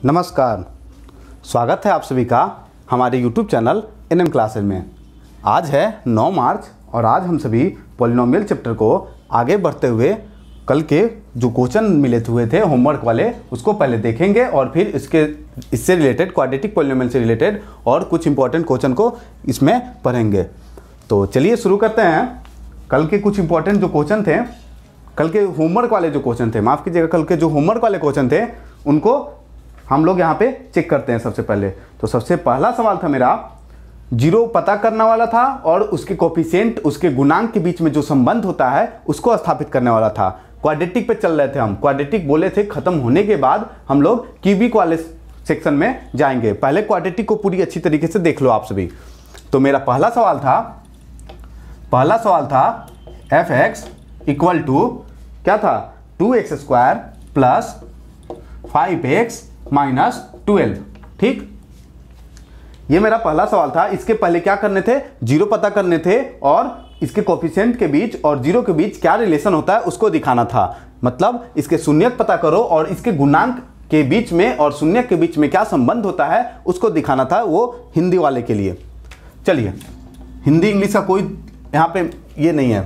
नमस्कार, स्वागत है आप सभी का हमारे YouTube चैनल NM क्लासेज में। आज है 9 मार्च और आज हम सभी पॉलिनोमियल चैप्टर को आगे बढ़ते हुए कल के जो क्वेश्चन मिले हुए थे होमवर्क वाले उसको पहले देखेंगे और फिर इससे रिलेटेड क्वाड्रेटिक पॉलिनोमियल से रिलेटेड और कुछ इंपॉर्टेंट क्वेश्चन को इसमें पढ़ेंगे। तो चलिए शुरू करते हैं। कल के कुछ इंपॉर्टेंट जो क्वेश्चन थे, कल के होमवर्क वाले जो क्वेश्चन थे, माफ़ कीजिएगा, कल के जो होमवर्क वाले क्वेश्चन थे उनको हम लोग यहाँ पे चेक करते हैं। सबसे पहले तो सबसे पहला सवाल था मेरा, जीरो पता करने वाला था और उसके कोफिशिएंट, उसके गुणांक के बीच में जो संबंध होता है उसको स्थापित करने वाला था। क्वाड्रेटिक पे चल रहे थे हम, क्वाड्रेटिक बोले थे, खत्म होने के बाद हम लोग क्यूबिक वाले सेक्शन में जाएंगे। पहले क्वाड्रेटिक को पूरी अच्छी तरीके से देख लो आप सभी। तो मेरा पहला सवाल था एफ एक्स इक्वल टू क्या था, 2x² प्लस 5x माइनस 12। ठीक, ये मेरा पहला सवाल था। इसके पहले क्या करने थे, जीरो पता करने थे और इसके कोफिशिएंट के बीच और जीरो के बीच क्या रिलेशन होता है उसको दिखाना था। मतलब इसके शून्यक पता करो और इसके गुणांक के बीच में और शून्यक के बीच में क्या संबंध होता है उसको दिखाना था, वो हिंदी वाले के लिए। चलिए, हिंदी इंग्लिश का कोई यहाँ पे ये नहीं है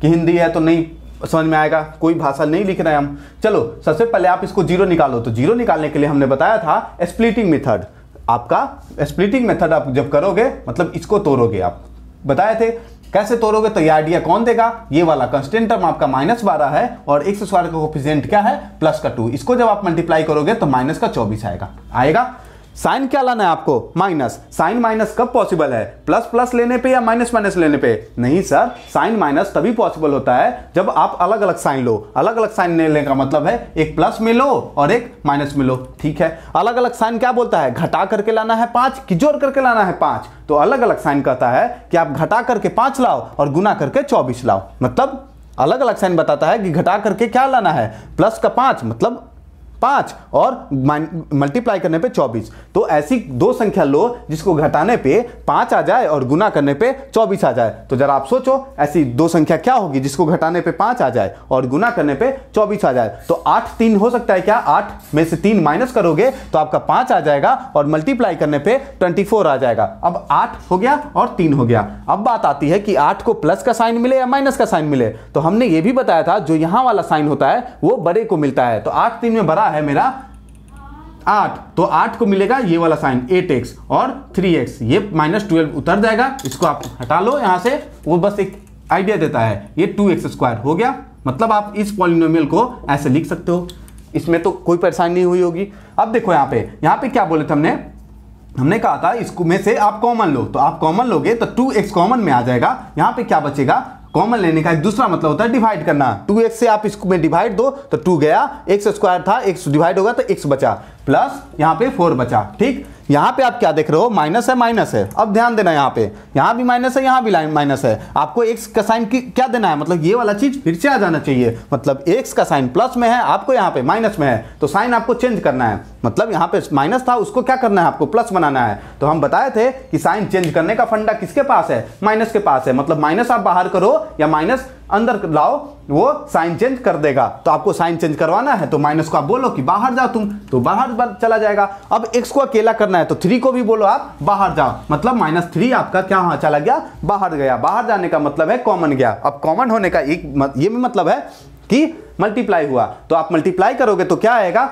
कि हिंदी है तो नहीं समझ में आएगा, कोई भाषा नहीं लिख रहे हैं हम। चलो सबसे पहले आप इसको जीरो निकालो। तो जीरो निकालने के लिए हमने बताया था स्प्लिटिंग मेथड। आपका स्प्लिटिंग मेथड आप जब करोगे मतलब इसको तोड़ोगे, आप बताए थे कैसे तोड़ोगे। तो ये आइडिया कौन देगा, ये वाला कांस्टेंट टर्म आपका -12 है और x² का कोफिशिएंट क्या है, +2। इसको जब आप मल्टीप्लाई करोगे तो -24 आएगा। साइन क्या लाना है आपको, माइनस। साइन माइनस कब पॉसिबल है, प्लस प्लस लेने पे या माइनस माइनस लेने पे? नहीं सर, साइन माइनस तभी पॉसिबल होता है जब आप अलग अलग साइन लो। अलग अलग साइन लेने का मतलब है एक प्लस में लो और एक माइनस में लो। ठीक है, अलग अलग साइन क्या बोलता है, घटा करके लाना है 5 कि जोड़ करके लाना है 5। तो अलग अलग साइन कहता है कि आप घटा करके 5 लाओ और गुना करके 24 लाओ। मतलब अलग अलग साइन बताता है कि घटा करके क्या लाना है, प्लस का 5 मतलब 5 और मल्टीप्लाई करने पे 24। तो ऐसी दो संख्या लो जिसको घटाने पे 5 आ जाए और गुना करने पे 24 आ जाए। तो जरा आप सोचो ऐसी दो संख्या क्या होगी जिसको घटाने पे 5 आ जाए और गुना करने पे 24 आ जाए। तो 8 3 हो सकता है क्या, 8 में से 3 माइनस करोगे तो आपका 5 आ जाएगा और मल्टीप्लाई करने पे 24 आ जाएगा। अब 8 हो गया और 3 हो गया। अब बात आती है कि 8 को प्लस का साइन मिले या माइनस का साइन मिले। तो हमने ये भी बताया था जो यहां वाला साइन होता है वो बड़े को मिलता है। तो 8 3 में बड़ा है मेरा 8, तो 8 को मिलेगा ये वाला साइन 8x और 3x, ये -12 उतर जाएगा। इसको आप हटा लो यहां से, वो बस एक आइडिया देता है। ये 2x² हो गया। मतलब आप इस पॉलिनोमियल को ऐसे लिख सकते हो, इसमें तो कोई परेशानी नहीं हुई होगी। अब देखो यहाँ पे क्या बोले थे हमने कहा था इसको में से आप कॉमन लो। तो आप कॉमन लोगे तो 2x कॉमन में आ जाएगा। यहाँ पे क्या बचेगा, कॉमन लेने का एक दूसरा मतलब होता है डिवाइड करना। 2x से आप इसको में डिवाइड दो तो 2 गया, x² था, x डिवाइड होगा तो x बचा, प्लस यहाँ पे 4 बचा। ठीक, यहाँ पे आप क्या देख रहे हो, माइनस है। अब ध्यान देना, यहाँ भी माइनस है, यहाँ भी माइनस है। आपको x का साइन क्या देना है, मतलब ये वाला चीज फिर से आ जाना चाहिए। मतलब x का साइन प्लस में है, आपको यहाँ पे माइनस में है, तो साइन आपको चेंज करना है। मतलब यहाँ पे माइनस था, उसको क्या करना है, आपको प्लस बनाना है। तो हम बताए थे कि साइन चेंज करने का फंडा किसके पास है, माइनस के पास है। मतलब माइनस आप बाहर करो या माइनस अंदर लाओ, वो साइन चेंज कर देगा। तो आपको साइन चेंज करवाना है तो माइनस को आप बोलो कि बाहर जाओ तुम, तो बाहर चला जाएगा। अब x को अकेला करना है तो 3 को भी बोलो आप बाहर जाओ। मतलब -3 आपका क्या चला गया, बाहर गया। बाहर जाने का मतलब है कॉमन गया। अब कॉमन होने का एक ये भी मतलब है कि मल्टीप्लाई हुआ। तो आप मल्टीप्लाई करोगे तो क्या आएगा,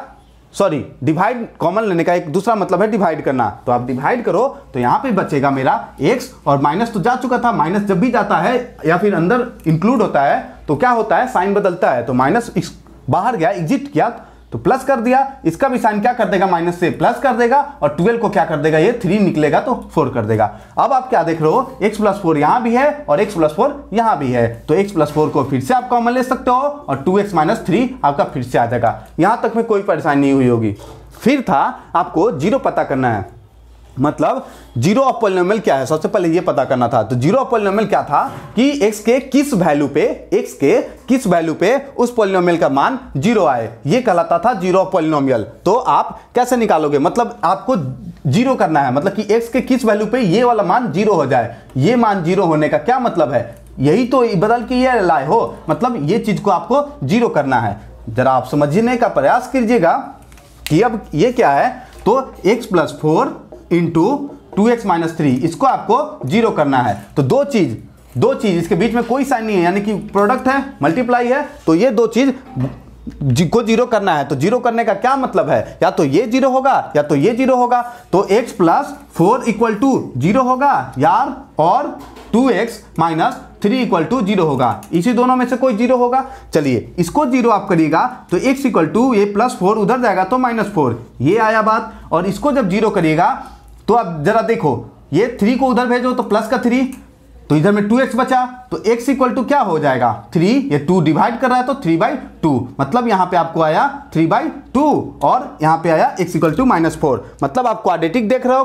सॉरी डिवाइड, कॉमन लेने का एक दूसरा मतलब है डिवाइड करना। तो आप डिवाइड करो तो यहाँ पे बचेगा मेरा x, और माइनस तो जा चुका था। माइनस जब भी जाता है या फिर अंदर इंक्लूड होता है तो क्या होता है, साइन बदलता है। तो माइनस बाहर गया, एग्जिट किया तो प्लस कर दिया। इसका भी साइन क्या कर देगा, माइनस से प्लस कर देगा और 12 को क्या कर देगा, ये 3 निकलेगा तो 4 कर देगा। अब आप क्या देख रहे हो, x+4 यहाँ भी है और x+4 यहाँ भी है। तो x+4 को फिर से आप कॉमन ले सकते हो और 2x - 3 आपका फिर से आ जाएगा। यहाँ तक में कोई परेशानी नहीं हुई होगी। फिर था आपको जीरो पता करना है। मतलब जीरो ऑफ पॉलिनोमियल क्या है, सबसे पहले ये पता करना था। तो जीरो ऑफ पॉलिनोमियल क्या था कि x के किस वैल्यू पे उस पॉलिनोमियल का मान 0 आए, ये कहलाता था जीरो ऑफ पॉलिनोमियल। तो आप कैसे निकालोगे, मतलब आपको जीरो करना है, मतलब कि x के किस वैल्यू पे ये वाला मान 0 हो जाए। ये मान 0 होने का क्या मतलब है, यही तो बदल के ये लाए हो, मतलब ये चीज को आपको 0 करना है। जरा आप समझने का प्रयास कीजिएगा। कि अब ये क्या है, तो x plus 4 into 2x minus 3, इसको आपको जीरो करना है। तो दो चीज इसके बीच में कोई साइन नहीं है, यानी कि प्रोडक्ट है, मल्टीप्लाई है, तो ये दो चीज को जीरो करना है। तो जीरो करने का क्या मतलब है, या तो ये जीरो होगा या तो ये जीरो होगा। तो x plus 4 equal to zero होगा यार, और 2x minus 3 equal to zero होगा। इसी दोनों में से कोई जीरो होगा। चलिए इसको जीरो आप करिएगा तो x इक्वल टू ये प्लस 4 उधर जाएगा तो माइनस 4, ये आया बात। और इसको जब जीरो करिएगा तो अब जरा देखो, ये 3 को उधर भेजो तो प्लस का 3, तो इधर में 2x बचा, तो x इक्वल टू क्या हो जाएगा 3, ये 2 डिवाइड कर रहा है तो 3/2, मतलब यहां पे आपको आया 3/2, और यहां पे आया x इक्वल टू -4। मतलब आप क्वाड्रेटिक देख रहे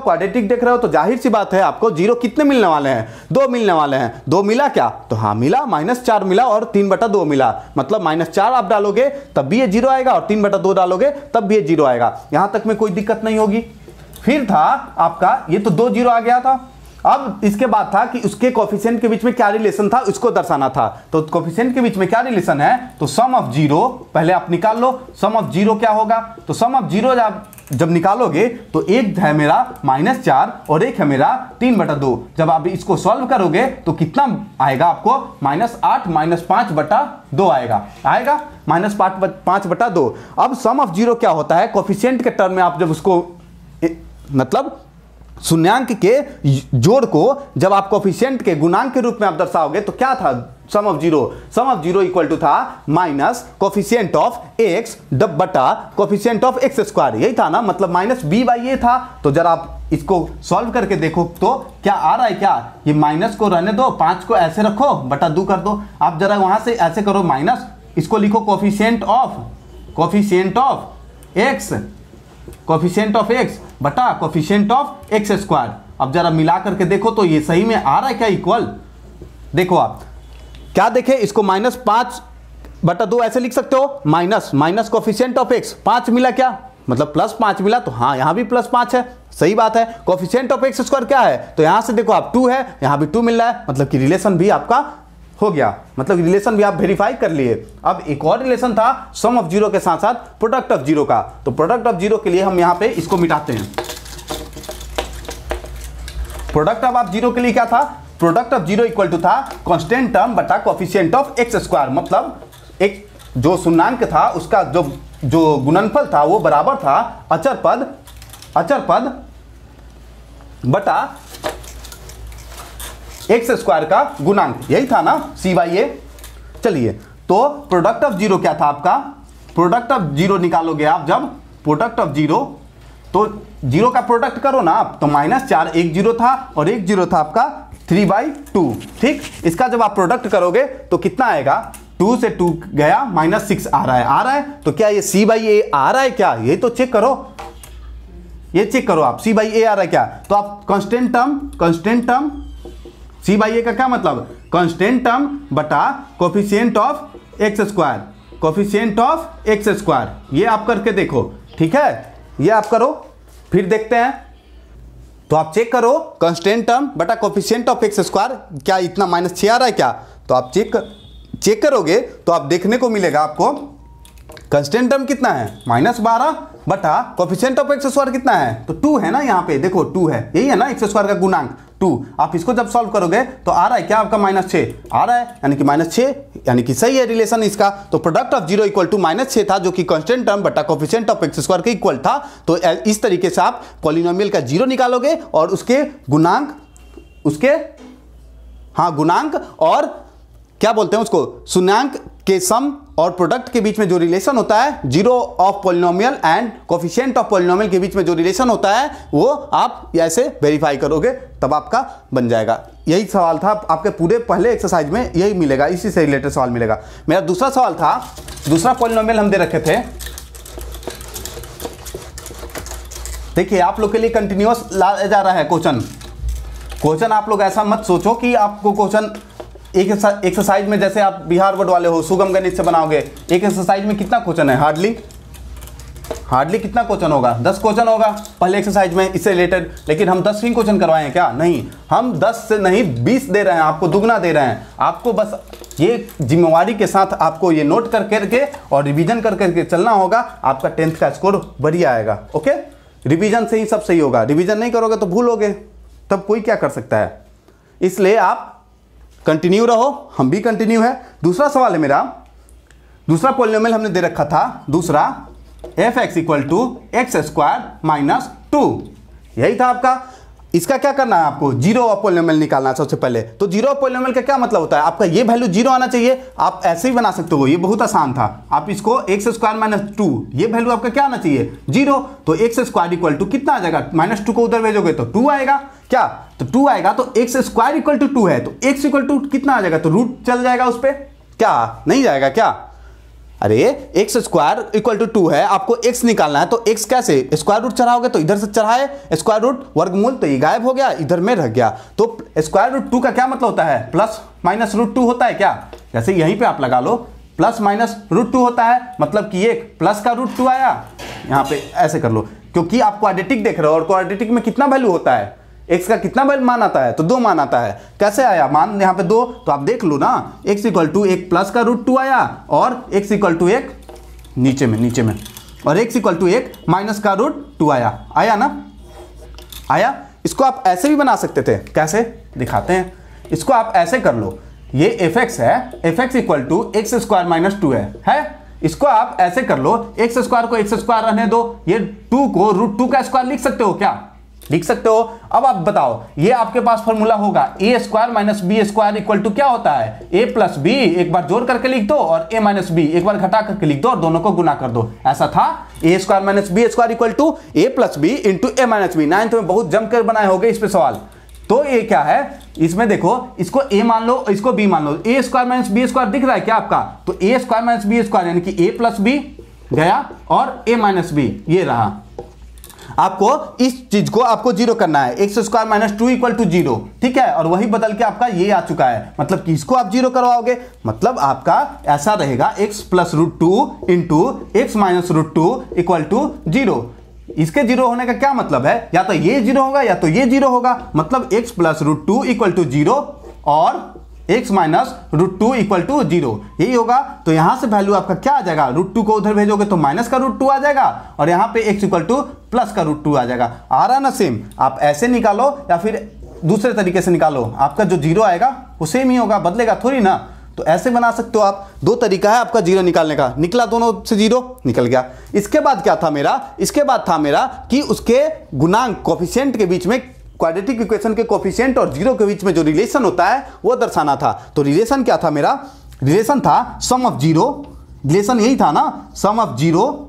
हो, तो जाहिर सी बात है आपको जीरो कितने मिलने वाले हैं, 2 मिलने वाले हैं। 2 मिला क्या, तो हाँ मिला, -4 मिला और 3/2 मिला, मतलब -4 आप डालोगे तब भी ये जीरो आएगा और 3/2 डालोगे तब भी ये जीरो आएगा। यहां तक में कोई दिक्कत नहीं होगी। फिर था आपका, ये तो 2 जीरो आ गया था। अब इसके बाद था कि उसके कोफिशिएंट के बीच में क्या रिलेशन था, उसको दर्शाना था। तो कोफिशिएंट के बीच में क्या रिलेशन है, तो सम ऑफ जीरो पहले आप निकाल लो। सम ऑफ जीरो क्या होगा, तो सम ऑफ जीरो जब निकालोगे तो एक है मेरा -4 और एक है मेरा 3/2। जब आप इसको सॉल्व करोगे तो कितना आएगा आपको, -8 -5/2 आएगा -5/2। अब सम ऑफ जीरो क्या होता है, कोफिशिएंट के टर्म में आप जब उसको मतलब शून्यांक के जोड़ को जब आप कोफिशिएंट के गुणांक के रूप में आप दर्शाओगे तो क्या था sum of zero equal to था माइनस कोफिशिएंट ऑफ x बटा कोफिशिएंट ऑफ x स्क्वायर, यही था ना, मतलब -b/a था। तो जरा आप इसको सॉल्व करके देखो तो क्या आ रहा है, क्या ये माइनस को रहने दो, 5 को ऐसे रखो, बटा 2 कर दो। आप जरा वहां से ऐसे करो माइनस, इसको लिखो कोफिशिएंट ऑफ x बटा कोफिशिएंट ऑफ x स्क्वायर। अब जरा मिला करके देखो तो ये सही में आ रहा है क्या, इक्वल। देखो आप क्या देखे, इसको -5/2 ऐसे लिख सकते हो, माइनस कोफिशिएंट ऑफ x, 5 मिला क्या, मतलब +5 मिला, तो हाँ यहां भी +5 है, सही बात है। कोफिशिएंट ऑफ x स्क्वायर क्या है, तो यहां से देखो आप 2 है, यहां भी 2 मिल रहा है, मतलब कि रिलेशन भी आपका हो गया, मतलब रिलेशन भी आप वेरीफाई कर लिए। अब एक और रिलेशन था सम ऑफ जीरो के साथ साथ प्रोडक्ट ऑफ जीरो का। तो प्रोडक्ट ऑफ जीरो के लिए हम यहां पे इसको मिटाते हैं। प्रोडक्ट ऑफ जीरो के लिए क्या था, product of zero equal to था कांस्टेंट टर्म बटा कोफिशिएंट ऑफ x स्क्वायर, मतलब एक जो शून्यांक था उसका जो गुणनफल था वो बराबर था अचर पद बटा x स्क्वायर का गुणांक, यही था ना c/a। चलिए तो प्रोडक्ट ऑफ जीरो क्या था आपका, प्रोडक्ट ऑफ जीरो निकालोगे आप, जब प्रोडक्ट ऑफ जीरो तो जीरो का प्रोडक्ट करो ना आप, तो -4 एक जीरो था और एक जीरो था आपका 3/2, ठीक। इसका जब आप प्रोडक्ट करोगे तो कितना आएगा, 2 से 2 गया, -6 आ रहा है। तो क्या ये c/a आ रहा है क्या, ये तो चेक करो, आप c/a आ रहा है क्या। तो आप कांस्टेंट टर्म c/a का क्या मतलब, कांस्टेंट टर्म बटा कोफिशिएंट ऑफ x स्क्वायर, ये आप करके देखो, ठीक है, ये आप करो, फिर देखते हैं। तो आप चेक करो कांस्टेंट टर्म बटा कोफिशिएंट ऑफ x स्क्वायर, क्या इतना -6 आ रहा है क्या। तो आप चेक करोगे तो आप देखने को मिलेगा आपको कांस्टेंट टर्म कितना है, -12 बटा कोफिशिएंट ऑफ x स्क्वायर कितना है, तो 2 है ना, यहाँ पे देखो 2 है, यही है ना x स्क्वायर का गुणांक 2। आप इसको जब सॉल्व करोगे तो आ रहा है क्या आपका -6 आ रहा है, यानी कि -6, यानी कि सही है रिलेशन इसका। तो product of zero equal to -6 था, जो कि कांस्टेंट टर्म बटा कोफिशिएंट ऑफ x स्क्वायर के इक्वल था। तो इस तरीके से आप पॉलिनोमियल का जीरो निकालोगे और उसके गुणांक और क्या बोलते हैं उसको, शून्यांक के सम और प्रोडक्ट के बीच में जो रिलेशन होता है, zero of polynomial and coefficient of polynomial के बीच में जो रिलेशन होता है, वो आप ऐसे वेरीफाई करोगे तब आपका बन जाएगा। यही सवाल था आपके पूरे पहले एक्सरसाइज में, यही मिलेगा, इसी से रिलेटेड सवाल मिलेगा। मेरा दूसरा सवाल था, दूसरा पॉलिनोमियल हम दे रखे थे, देखिए आप लोग के लिए कंटिन्यूअस लाया जा रहा है क्वेश्चन। आप लोग ऐसा मत सोचो कि आपको क्वेश्चन एक एक्सरसाइज में, जैसे आप बिहार बोर्ड वाले हो सुगम गणित से बनाओगे, एक एक्सरसाइज में कितना क्वेश्चन है, हार्डली कितना क्वेश्चन होगा, 10 क्वेश्चन होगा पहले एक्सरसाइज में इससे रिलेटेड। लेकिन हम 10 ही क्वेश्चन करवाए हैं क्या, नहीं, हम 10 से नहीं 20 दे रहे हैं, आपको दुगना दे रहे हैं। आपको बस ये जिम्मेवारी के साथ आपको ये नोट करके और रिवीजन करके चलना होगा, आपका 10th का स्कोर बढ़िया आएगा। ओके, रिवीजन से ही सब सही होगा, रिवीजन नहीं करोगे तो भूलोगे, तब कोई क्या कर सकता है। इसलिए आप कंटिन्यू रहो, हम भी कंटिन्यू है। दूसरा सवाल है मेरा, दूसरा पॉलिनोमियल हमने दे रखा था, दूसरा f(x = x² - 2), यही था आपका। इसका क्या करना है आपको, जीरो ऑफ पॉलिनोमियल निकालना है सबसे पहले। तो जीरो ऑफ पॉलिनोमियल का क्या मतलब होता है, आपका ये वैल्यू जीरो आना चाहिए। आप ऐसे ही बना सकते हो, ये बहुत आसान था। आप इसको x² - 2, ये वैल्यू आपका क्या आना चाहिए, जीरो। तो x² = कितना आ जाएगा, -2 को उधर भेजोगे तो 2 आएगा, क्या, तो 2 आएगा। तो x² = 2 है, तो x = कितना आ जाएगा, तो रूट चल जाएगा उस पर, क्या नहीं जाएगा क्या। अरे x² = 2 है, आपको x निकालना है, तो x कैसे, स्क्वायर रूट चढ़ाओगे तो इधर से चढ़ाए स्क्वायर रूट वर्गमूल, तो ये गायब हो गया, इधर में रह गया। तो √2 का क्या मतलब होता है, +-√2 होता है क्या। जैसे यहीं पे आप लगा लो, +-√2 होता है, मतलब कि एक प्लस का √2 आया, यहाँ पे ऐसे कर लो, क्योंकि आप क्वाड्रेटिक देख रहे हो और क्वाड्रेटिक में कितना वैल्यू होता है, x का कितना मान आता है, तो 2 मान आता है। कैसे आया मान यहाँ पे 2, तो आप देख लो ना, x = एक प्लस का √2 आया और x = एक नीचे में और x = एक माइनस का √2 आया ना, आया। इसको आप ऐसे भी बना सकते थे, कैसे दिखाते हैं। इसको आप ऐसे कर लो, ये fx है, fx = x² - 2 है। इसको आप ऐसे कर लो, x² को x² रहने दो, ये 2 को √2 का स्क्वायर लिख सकते हो क्या, लिख सकते हो। अब आप बताओ, ये आपके पास फॉर्मूला होगा a² - b² = क्या होता है, a + b, एक बार जोड़ करके लिख दो, और a - b एक बार घटा करके लिख दो, और दोनों को गुना कर दो। ऐसा था, a² - b² = a + b × a - b। 9th में बहुत जमकर बनाए होंगे इस पे सवाल। तो ये क्या है, इसमें देखो, इसको a मान लो, इसको b मान लो, a² - b² दिख रहा है क्या आपका, तो a² - b² यानी कि a + b गया और a - b ये रहा। आपको इस चीज को आपको जीरो करना है, x² - 2 = 0, ठीक है। और वही बदल के आपका ये आ चुका है, मतलब कि इसको आप जीरो करवाओगे, मतलब आपका ऐसा रहेगा x + √2 × x - √2 = 0। इसके जीरो होने का क्या मतलब है, या तो ये जीरो होगा या तो ये जीरो होगा, मतलब x + √2 = 0 और x - √2 = 0, यही होगा। तो यहां से वैल्यू आपका क्या आ जाएगा, √2 को उधर भेजोगे तो माइनस का √2 आ जाएगा, और यहां पे x = प्लस का √2 आ जाएगा। आ रहा ना सेम, आप ऐसे निकालो या फिर दूसरे तरीके से निकालो, आपका जो जीरो आएगा वो सेम ही होगा, बदलेगा थोड़ी ना। तो ऐसे बना सकते हो आप, 2 तरीका है आपका जीरो निकालने का, निकला दोनों से जीरो निकल गया। इसके बाद क्या था मेरा, इसके बाद था मेरा कि उसके गुणांक कोफिशिएंट के बीच में, क्वाड्रेटिक इक्वेशन के कोफिशिएंट और जीरो के बीच में जो रिलेशन होता है वो दर्शाना था। तो रिलेशन क्या था मेरा, रिलेशन था सम ऑफ जीरो, रिलेशन यही था ना, सम ऑफ जीरो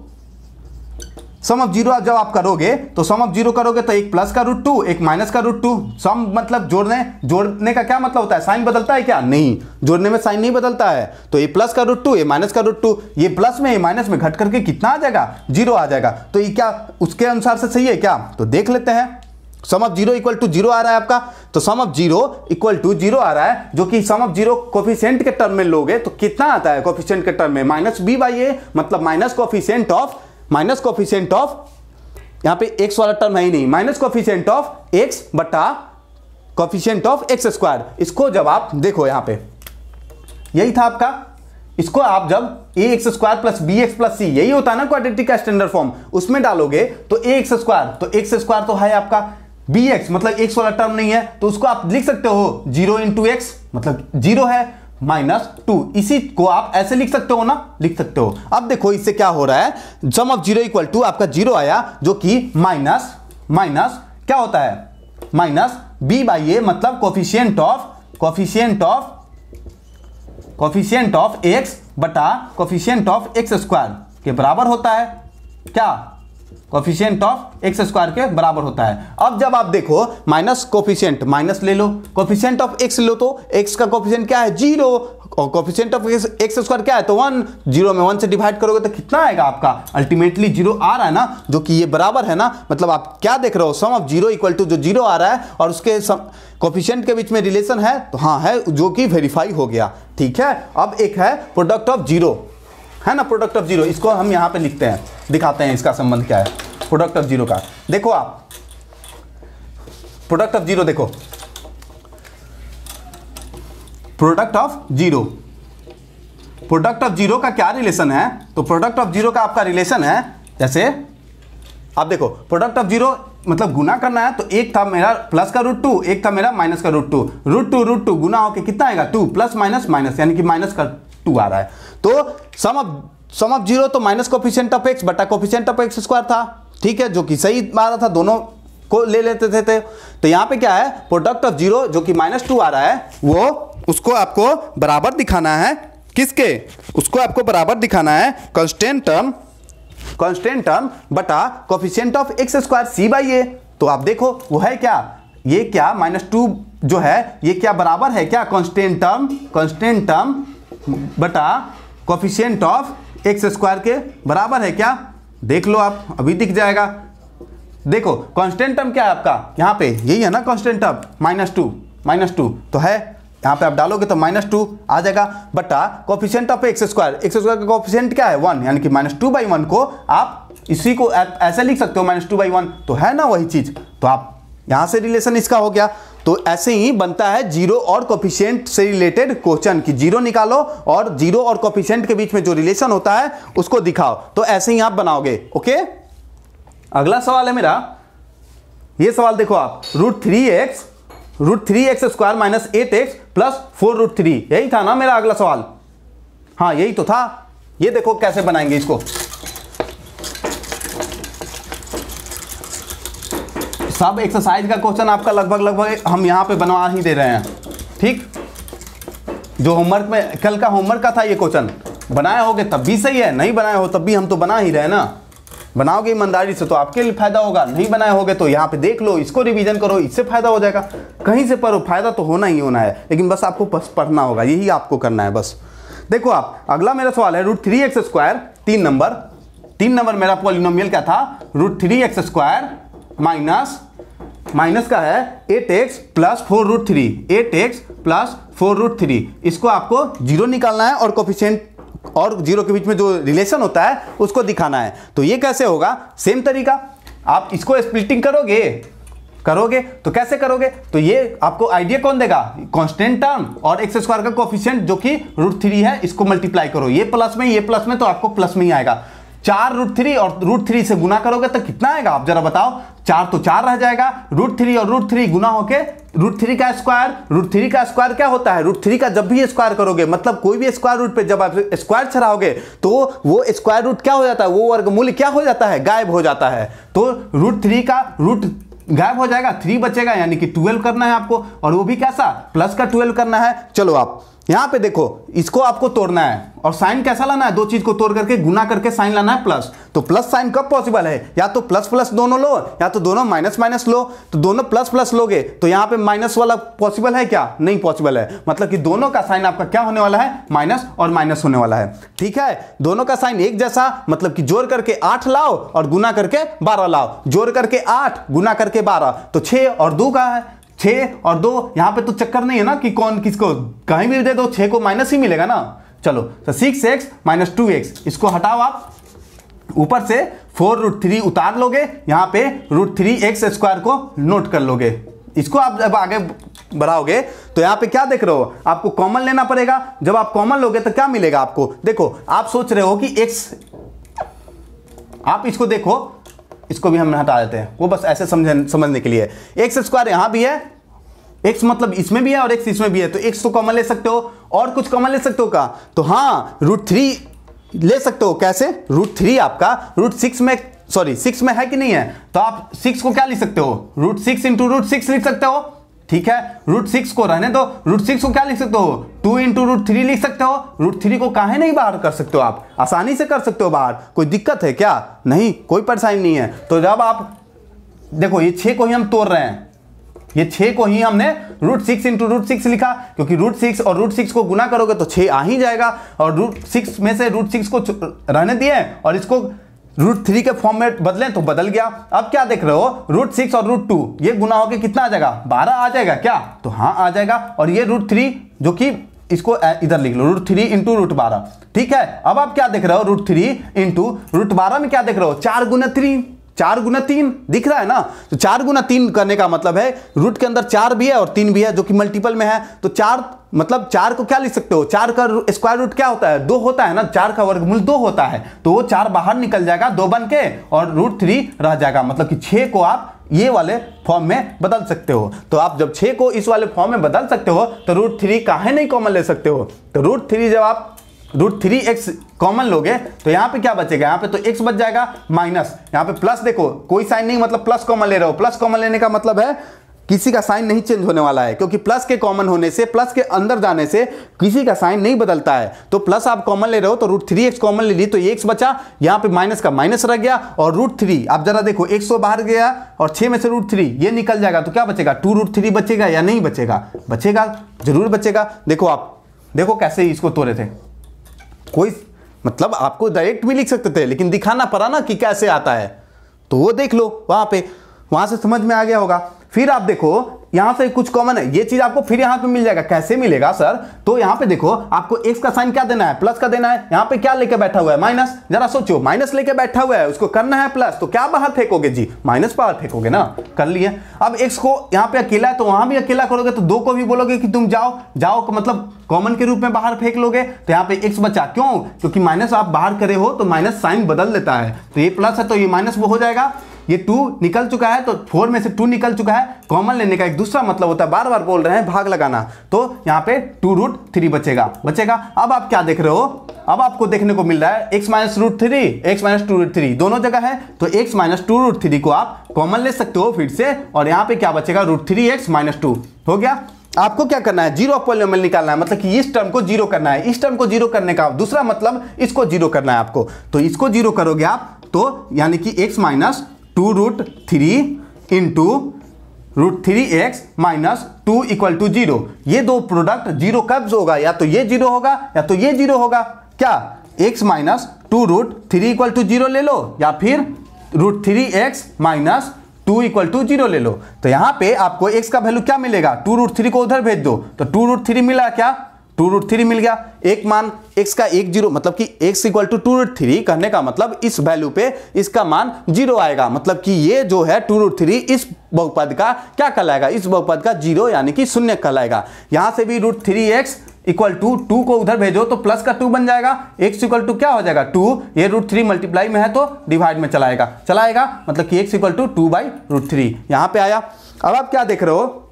जब आप करोगे तो सम ऑफ जीरो करोगे तो एक प्लस का √2 एक माइनस का √2। सम मतलब जोड़ने का क्या मतलब होता है, साइन बदलता है क्या, नहीं, जोड़ने में साइन नहीं बदलता है। तो ये प्लस का √2 ये माइनस का √2, ये प्लस में ये माइनस में घट करके कितना आ जाएगा, जीरो आ जाएगा। तो ये क्या उसके अनुसार से सही है क्या, तो देख लेते हैं। सम ऑफ जीरो = 0 आ रहा है आपका, तो सम ऑफ जीरो = 0 आ रहा है, जो कि सम ऑफ जीरो कोफिशिएंट के टर्म में लोगे तो कितना आता है, कोफिशिएंट के टर्म में -b/a, मतलब माइनस कोफिशिएंट ऑफ यहां पे x वाला टर्म है ही नहीं, माइनस कोफिशिएंट ऑफ x बटा कोफिशिएंट ऑफ x²। इसको जब आप देखो यहां पे यही था आपका, इसको आप जब ax² + bx + c, यही होता है ना क्वाड्रेटिक का स्टैंडर्ड फॉर्म, उसमें डालोगे तो ax², तो x² तो है आपका, bx मतलब x वाला टर्म नहीं है, तो उसको आप लिख सकते हो 0 × x, मतलब 0 है, -2। इसी को आप ऐसे लिख सकते हो ना, लिख सकते हो। अब देखो इससे क्या हो रहा है, सम ऑफ जीरो = आपका 0 आया, जो कि माइनस क्या होता है, -b/a, मतलब कोफिशिएंट ऑफ x बटा कोफिशिएंट ऑफ x² के बराबर होता है, क्या, कोफिशिएंट ऑफ x² के बराबर होता है। अब जब आप देखो माइनस कोफिशिएंट, माइनस ले लो, कोफिशिएंट ऑफ x लो, तो x का कोफिशिएंट क्या है, 0, और कोफिशिएंट ऑफ x² क्या है, तो 1, 0 में 1 से डिवाइड करोगे तो कितना आएगा आपका, अल्टीमेटली 0 आ रहा है ना, जो कि ये बराबर है ना। मतलब आप क्या देख रहे हो, सम ऑफ जीरो = जो 0 आ रहा है और उसके कोफिशिएंट के बीच में रिलेशन है, तो हाँ है, जो कि वेरीफाई हो गया, ठीक है। अब एक है प्रोडक्ट ऑफ जीरो, है ना, प्रोडक्ट ऑफ जीरो, इसको हम यहां पे लिखते हैं, दिखाते हैं इसका संबंध क्या है प्रोडक्ट ऑफ जीरो का। देखो आप प्रोडक्ट ऑफ जीरो देखो, product of zero product of zero का क्या रिलेशन है, तो प्रोडक्ट ऑफ जीरो का आपका रिलेशन है, जैसे आप देखो प्रोडक्ट ऑफ जीरो मतलब गुना करना है, तो एक था मेरा प्लस का रूट 2, एक था मेरा माइनस का रूट 2, रूट टू गुना होके कितना आएगा 2 प्लस माइनस माइनस, यानी कि माइनस का 2 आ रहा है। तो सम ऑफ जीरो तो माइनस कोफिशिएंट ऑफ एक्स बटा कोफिशिएंट ऑफ एक्स स्क्वायर था, ठीक है, जो कि सही आ रहा था, दोनों को ले लेते थे। तो यहाँ पे क्या है, प्रोडक्ट ऑफ जीरो जो कि -2 आ रहा है, वो उसको आपको बराबर दिखाना है किसके, उसको आपको बराबर दिखाना है कांस्टेंट टर्म बटा coefficient of x square c by A. तो आप देखो वो है क्या, ये क्या -2 जो है ये क्या बराबर है क्या, कांस्टेंट टर्म बटा कोफिशिएंट ऑफ एक्स स्क्वायर के बराबर है क्या, देख लो आप, अभी दिख जाएगा। देखो कांस्टेंट टर्म क्या है आपका, यहाँ पे यही है ना कांस्टेंट टर्म, -2 तो है, यहाँ पे आप डालोगे तो -2 आ जाएगा, बटा कोफिशिएंट ऑफ एक्स स्क्वायर का कोफिशिएंट क्या है 1, यानी कि -2/1 को आप इसी को ऐसे लिख सकते हो -2/1, तो है ना वही चीज। तो आप यहाँ से रिलेशन इसका हो गया। तो ऐसे ही बनता है जीरो और कोफिशिएंट से रिलेटेड क्वेश्चन कि जीरो निकालो और जीरो और कोफिशिएंट के बीच में जो रिलेशन होता है उसको दिखाओ। तो ऐसे ही आप बनाओगे। ओके, अगला सवाल है मेरा, ये सवाल देखो आप, √3x square minus 8x plus 4√3, यही था ना मेरा अगला सवाल, हाँ यही तो था। ये देखो कैसे बनाएंगे इसको, सब एक्सरसाइज का क्वेश्चन आपका लगभग हम यहां पे बनवा ही दे रहे हैं, ठीक। जो होमवर्क में कल का होमवर्क का था ये क्वेश्चन, बनाए होगे तब भी सही है, नहीं बनाए हो तब भी हम तो बना ही रहे हैं ना। बनाओगे ईमानदारी से तो आपके लिए फायदा होगा, नहीं बनाए होगे तो यहाँ पे देख लो, इसको रिवीजन करो, इससे फायदा हो जाएगा। कहीं से पढ़ो, फायदा तो होना ही होना है, लेकिन बस आपको बस पढ़ना होगा, यही आपको करना है बस। देखो आप, अगला मेरा सवाल है √3x स्क्वायर, 3 नंबर मेरा पॉलिनोमियल क्या था, √3x स्क्वायर माइनस का है 8x प्लस 4√3, 8x प्लस 4√3, इसको आपको जीरो निकालना है और कोफिशिएंट और जीरो के बीच में जो रिलेशन होता है उसको दिखाना है। तो ये कैसे होगा, सेम तरीका, आप इसको स्प्लिटिंग करोगे तो कैसे करोगे, तो ये आपको आइडिया कौन देगा, कांस्टेंट टर्म और एक्स स्क्वायर का कोफिशिएंट जो कि √3 है, इसको मल्टीप्लाई करो, ये प्लस में तो आपको प्लस में ही आएगा। 4√3 और √3 से गुना करोगे तो कितना आएगा, आप जरा बताओ, 4 तो 4 रह जाएगा, √3 और √3 गुना होके √3 का स्क्वायर क्या होता है, √3 का जब भी स्क्वायर करोगे, मतलब कोई भी स्क्वायर रूट पे जब आप स्क्वायर चढ़ाओगे तो वो स्क्वायर रूट क्या हो जाता है, वो वर्गमूल क्या हो जाता है, गायब हो जाता है। तो √3 का रूट गायब हो जाएगा, 3 बचेगा, यानी कि 12 करना है आपको, और वो भी कैसा, प्लस का 12 करना है। चलो आप यहां पे देखो, इसको आपको तोड़ना है और साइन कैसा लाना है, दो चीज को तोड़ करके गुना करके साइन लाना है प्लस। तो प्लस साइन कब पॉसिबल है, या तो प्लस प्लस दोनों लो, या तो दोनों माइनस माइनस लो। तो दोनों प्लस प्लस लोगे तो यहां पे माइनस वाला पॉसिबल है क्या, नहीं पॉसिबल है, मतलब कि दोनों का साइन आपका क्या होने वाला है, माइनस और माइनस होने वाला है, ठीक है। दोनों का साइन एक जैसा, मतलब कि जोड़ करके 8 लाओ और गुना करके 12 लाओ, जोड़ करके 8 गुना करके 12, तो 6 और 2 का है, 6 और 2, यहां पे तो चक्कर नहीं है ना कि कौन किसको, कहीं भी दे दो 6 को माइनस ही मिलेगा ना। चलो तो 6x माइनस 2x, इसको हटाओ आप, ऊपर से 4√3 उतार लोगे, यहां पे √3x स्क्वायर को नोट कर लोगे। इसको आप जब आगे बढ़ाओगे तो यहां पे क्या देख रहे हो, आपको कॉमन लेना पड़ेगा। जब आप कॉमन लोगे तो क्या मिलेगा आपको, देखो आप सोच रहे हो कि x, आप इसको देखो, इसको भी हम हटा देते हैं, वो बस ऐसे समझने के लिए। एक्स स्क्वायर यहां भी है, x मतलब इसमें भी है और x इसमें भी है, तो x तो कॉमन ले सकते हो, और कुछ कॉमन ले सकते हो का, तो हाँ √3 ले सकते हो। कैसे, √3 आपका √6 में, सॉरी 6 में है कि नहीं है, तो आप 6 को क्या लिख सकते हो, √6 इंटू √6 लिख सकते हो, ठीक है। √6 को रहने दो, √6 को क्या लिख सकते हो, 2 इंटू √3 लिख सकते हो। √3 को काहे नहीं बाहर कर सकते हो, आप आसानी से कर सकते हो बाहर, कोई दिक्कत है क्या, नहीं, कोई परेशानी नहीं है। तो जब आप देखो, ये 6 को ही हम तोड़ रहे हैं, ये 6 को ही हमने √6 इंटू √6 लिखा, क्योंकि √6 और √6 को गुना करोगे तो 6 आ ही जाएगा, और √6 में से √6 को रहने दिए और इसको √3 के फॉर्म में बदलें तो बदल गया। अब क्या देख रहे हो, √6 और √2 ये गुना होकर कितना आ जाएगा, 12 आ जाएगा क्या, तो हाँ आ जाएगा। और ये √3 जो कि इसको इधर लिख लो, √3 इंटू √12, ठीक है। अब आप क्या देख रहे हो, √3 इंटू √12 में क्या देख रहे हो, 4 गुना 3, 4 गुना 3 दिख रहा है ना, तो 4 गुना 3 करने का मतलब है रूट के अंदर 4 भी है और 3 भी है जो कि मल्टीपल में है। तो 4 मतलब 4 को क्या लिख सकते हो, 4 का स्क्वायर रूट क्या होता है, 2 होता है ना, 4 का वर्गमूल 2 होता है, तो वो 4 बाहर निकल जाएगा 2 बन के और √3 रह जाएगा। मतलब कि 6 को आप ये वाले फॉर्म में बदल सकते हो। तो आप जब 6 को इस वाले फॉर्म में बदल सकते हो तो √3 काहे नहीं कॉमन ले सकते हो। तो √3 जब आप √3x कॉमन लोगे तो यहाँ पे क्या बचेगा, यहाँ पे तो x बच जाएगा माइनस, यहाँ पे प्लस, देखो कोई साइन नहीं, मतलब प्लस कॉमन ले रहे हो। प्लस कॉमन लेने का मतलब है किसी का साइन नहीं चेंज होने वाला है, क्योंकि प्लस के कॉमन होने से, प्लस के अंदर जाने से किसी का साइन नहीं बदलता है। तो प्लस आप कॉमन ले रहे हो तो √3x कॉमन ले ली तो ये x बचा, यहाँ पे माइनस का माइनस रह गया और √3 आप जरा देखो x तो बाहर गया और 6 में से √3 ये निकल जाएगा तो क्या बचेगा, 2√3 बचेगा या नहीं बचेगा, बचेगा, जरूर बचेगा। देखो आप देखो कैसे इसको तोड़े थे, कोई मतलब आपको डायरेक्ट भी लिख सकते थे लेकिन दिखाना पड़ा ना कि कैसे आता है, तो वो देख लो वहां से समझ में आ गया होगा। फिर आप देखो यहां से कुछ कॉमन है, ये चीज आपको फिर यहां पे मिल जाएगा। कैसे मिलेगा सर, तो यहां पे देखो आपको x का साइन क्या देना है, प्लस का देना है। यहां पे क्या लेके बैठा हुआ है, माइनस। जरा सोचो, माइनस लेके बैठा हुआ है, उसको करना है प्लस, तो क्या बाहर फेंकोगे जी, माइनस बाहर फेंकोगे ना, कर लिए। अब x को यहां पे अकेला है तो वहां भी अकेला करोगे तो 2 को भी बोलोगे कि तुम जाओ जाओ का मतलब कॉमन के रूप में बाहर फेंक लोगे, तो यहाँ पे x बचा। क्यों, क्योंकि माइनस आप बाहर करे हो तो माइनस साइन बदल देता है, तो ये प्लस है तो ये माइनस वो हो जाएगा। ये 2 निकल चुका है तो 4 में से 2 निकल चुका है। कॉमन लेने का एक दूसरा मतलब होता है, बार बार बोल रहे हैं, भाग लगाना। तो यहाँ पे 2√3 बचेगा। अब आप क्या देख रहे हो, अब आपको देखने को मिल रहा है x माइनस √3, x माइनस 2√3 दोनों जगह है, तो x माइनस 2√3 को आप कॉमन ले सकते हो फिर से, और यहाँ पे क्या बचेगा, √3x माइनस 2 हो गया। आपको क्या करना है, जीरो ऑफ पॉलिनोमियल निकालना है, मतलब कि इस टर्म को जीरो करना है। इस टर्म को जीरो करने का दूसरा मतलब इसको जीरो करना है आपको, तो इसको जीरो करोगे आप तो यानी कि x minus 2√3 into √3x minus 2 equal to 0। ये दो प्रोडक्ट जीरो कब होगा, या तो ये जीरो होगा या तो ये जीरो होगा। क्या, x माइनस 2√3 इक्वल टू 0 ले लो, या फिर √3x माइनस 2 इक्वल टू 0 ले लो। तो यहां पे आपको x का वैल्यू क्या मिलेगा, 2√3 को उधर भेज दो तो 2√3 मिला, क्या 2√3 मिल गया। एक मान x का 1 0, मतलब कि x इक्वल टू 2√3 करने का मतलब इस वैल्यू पे इसका मान 0 आएगा, मतलब कि ये जो है 2√3 इस बहुपद का क्या कहलाएगा, इस बहुपद का 0 यानी कि शून्य कहलाएगा। यहां से भी √3x इक्वल टू 2 को उधर भेजो तो प्लस का 2 बन जाएगा, x इक्वल टू क्या हो जाएगा 2, ये √3 मल्टीप्लाई में है तो डिवाइड में चलाएगा, मतलब कि x इक्वल टू 2/√3 यहां पे आया। अब आप क्या देख रहे हो,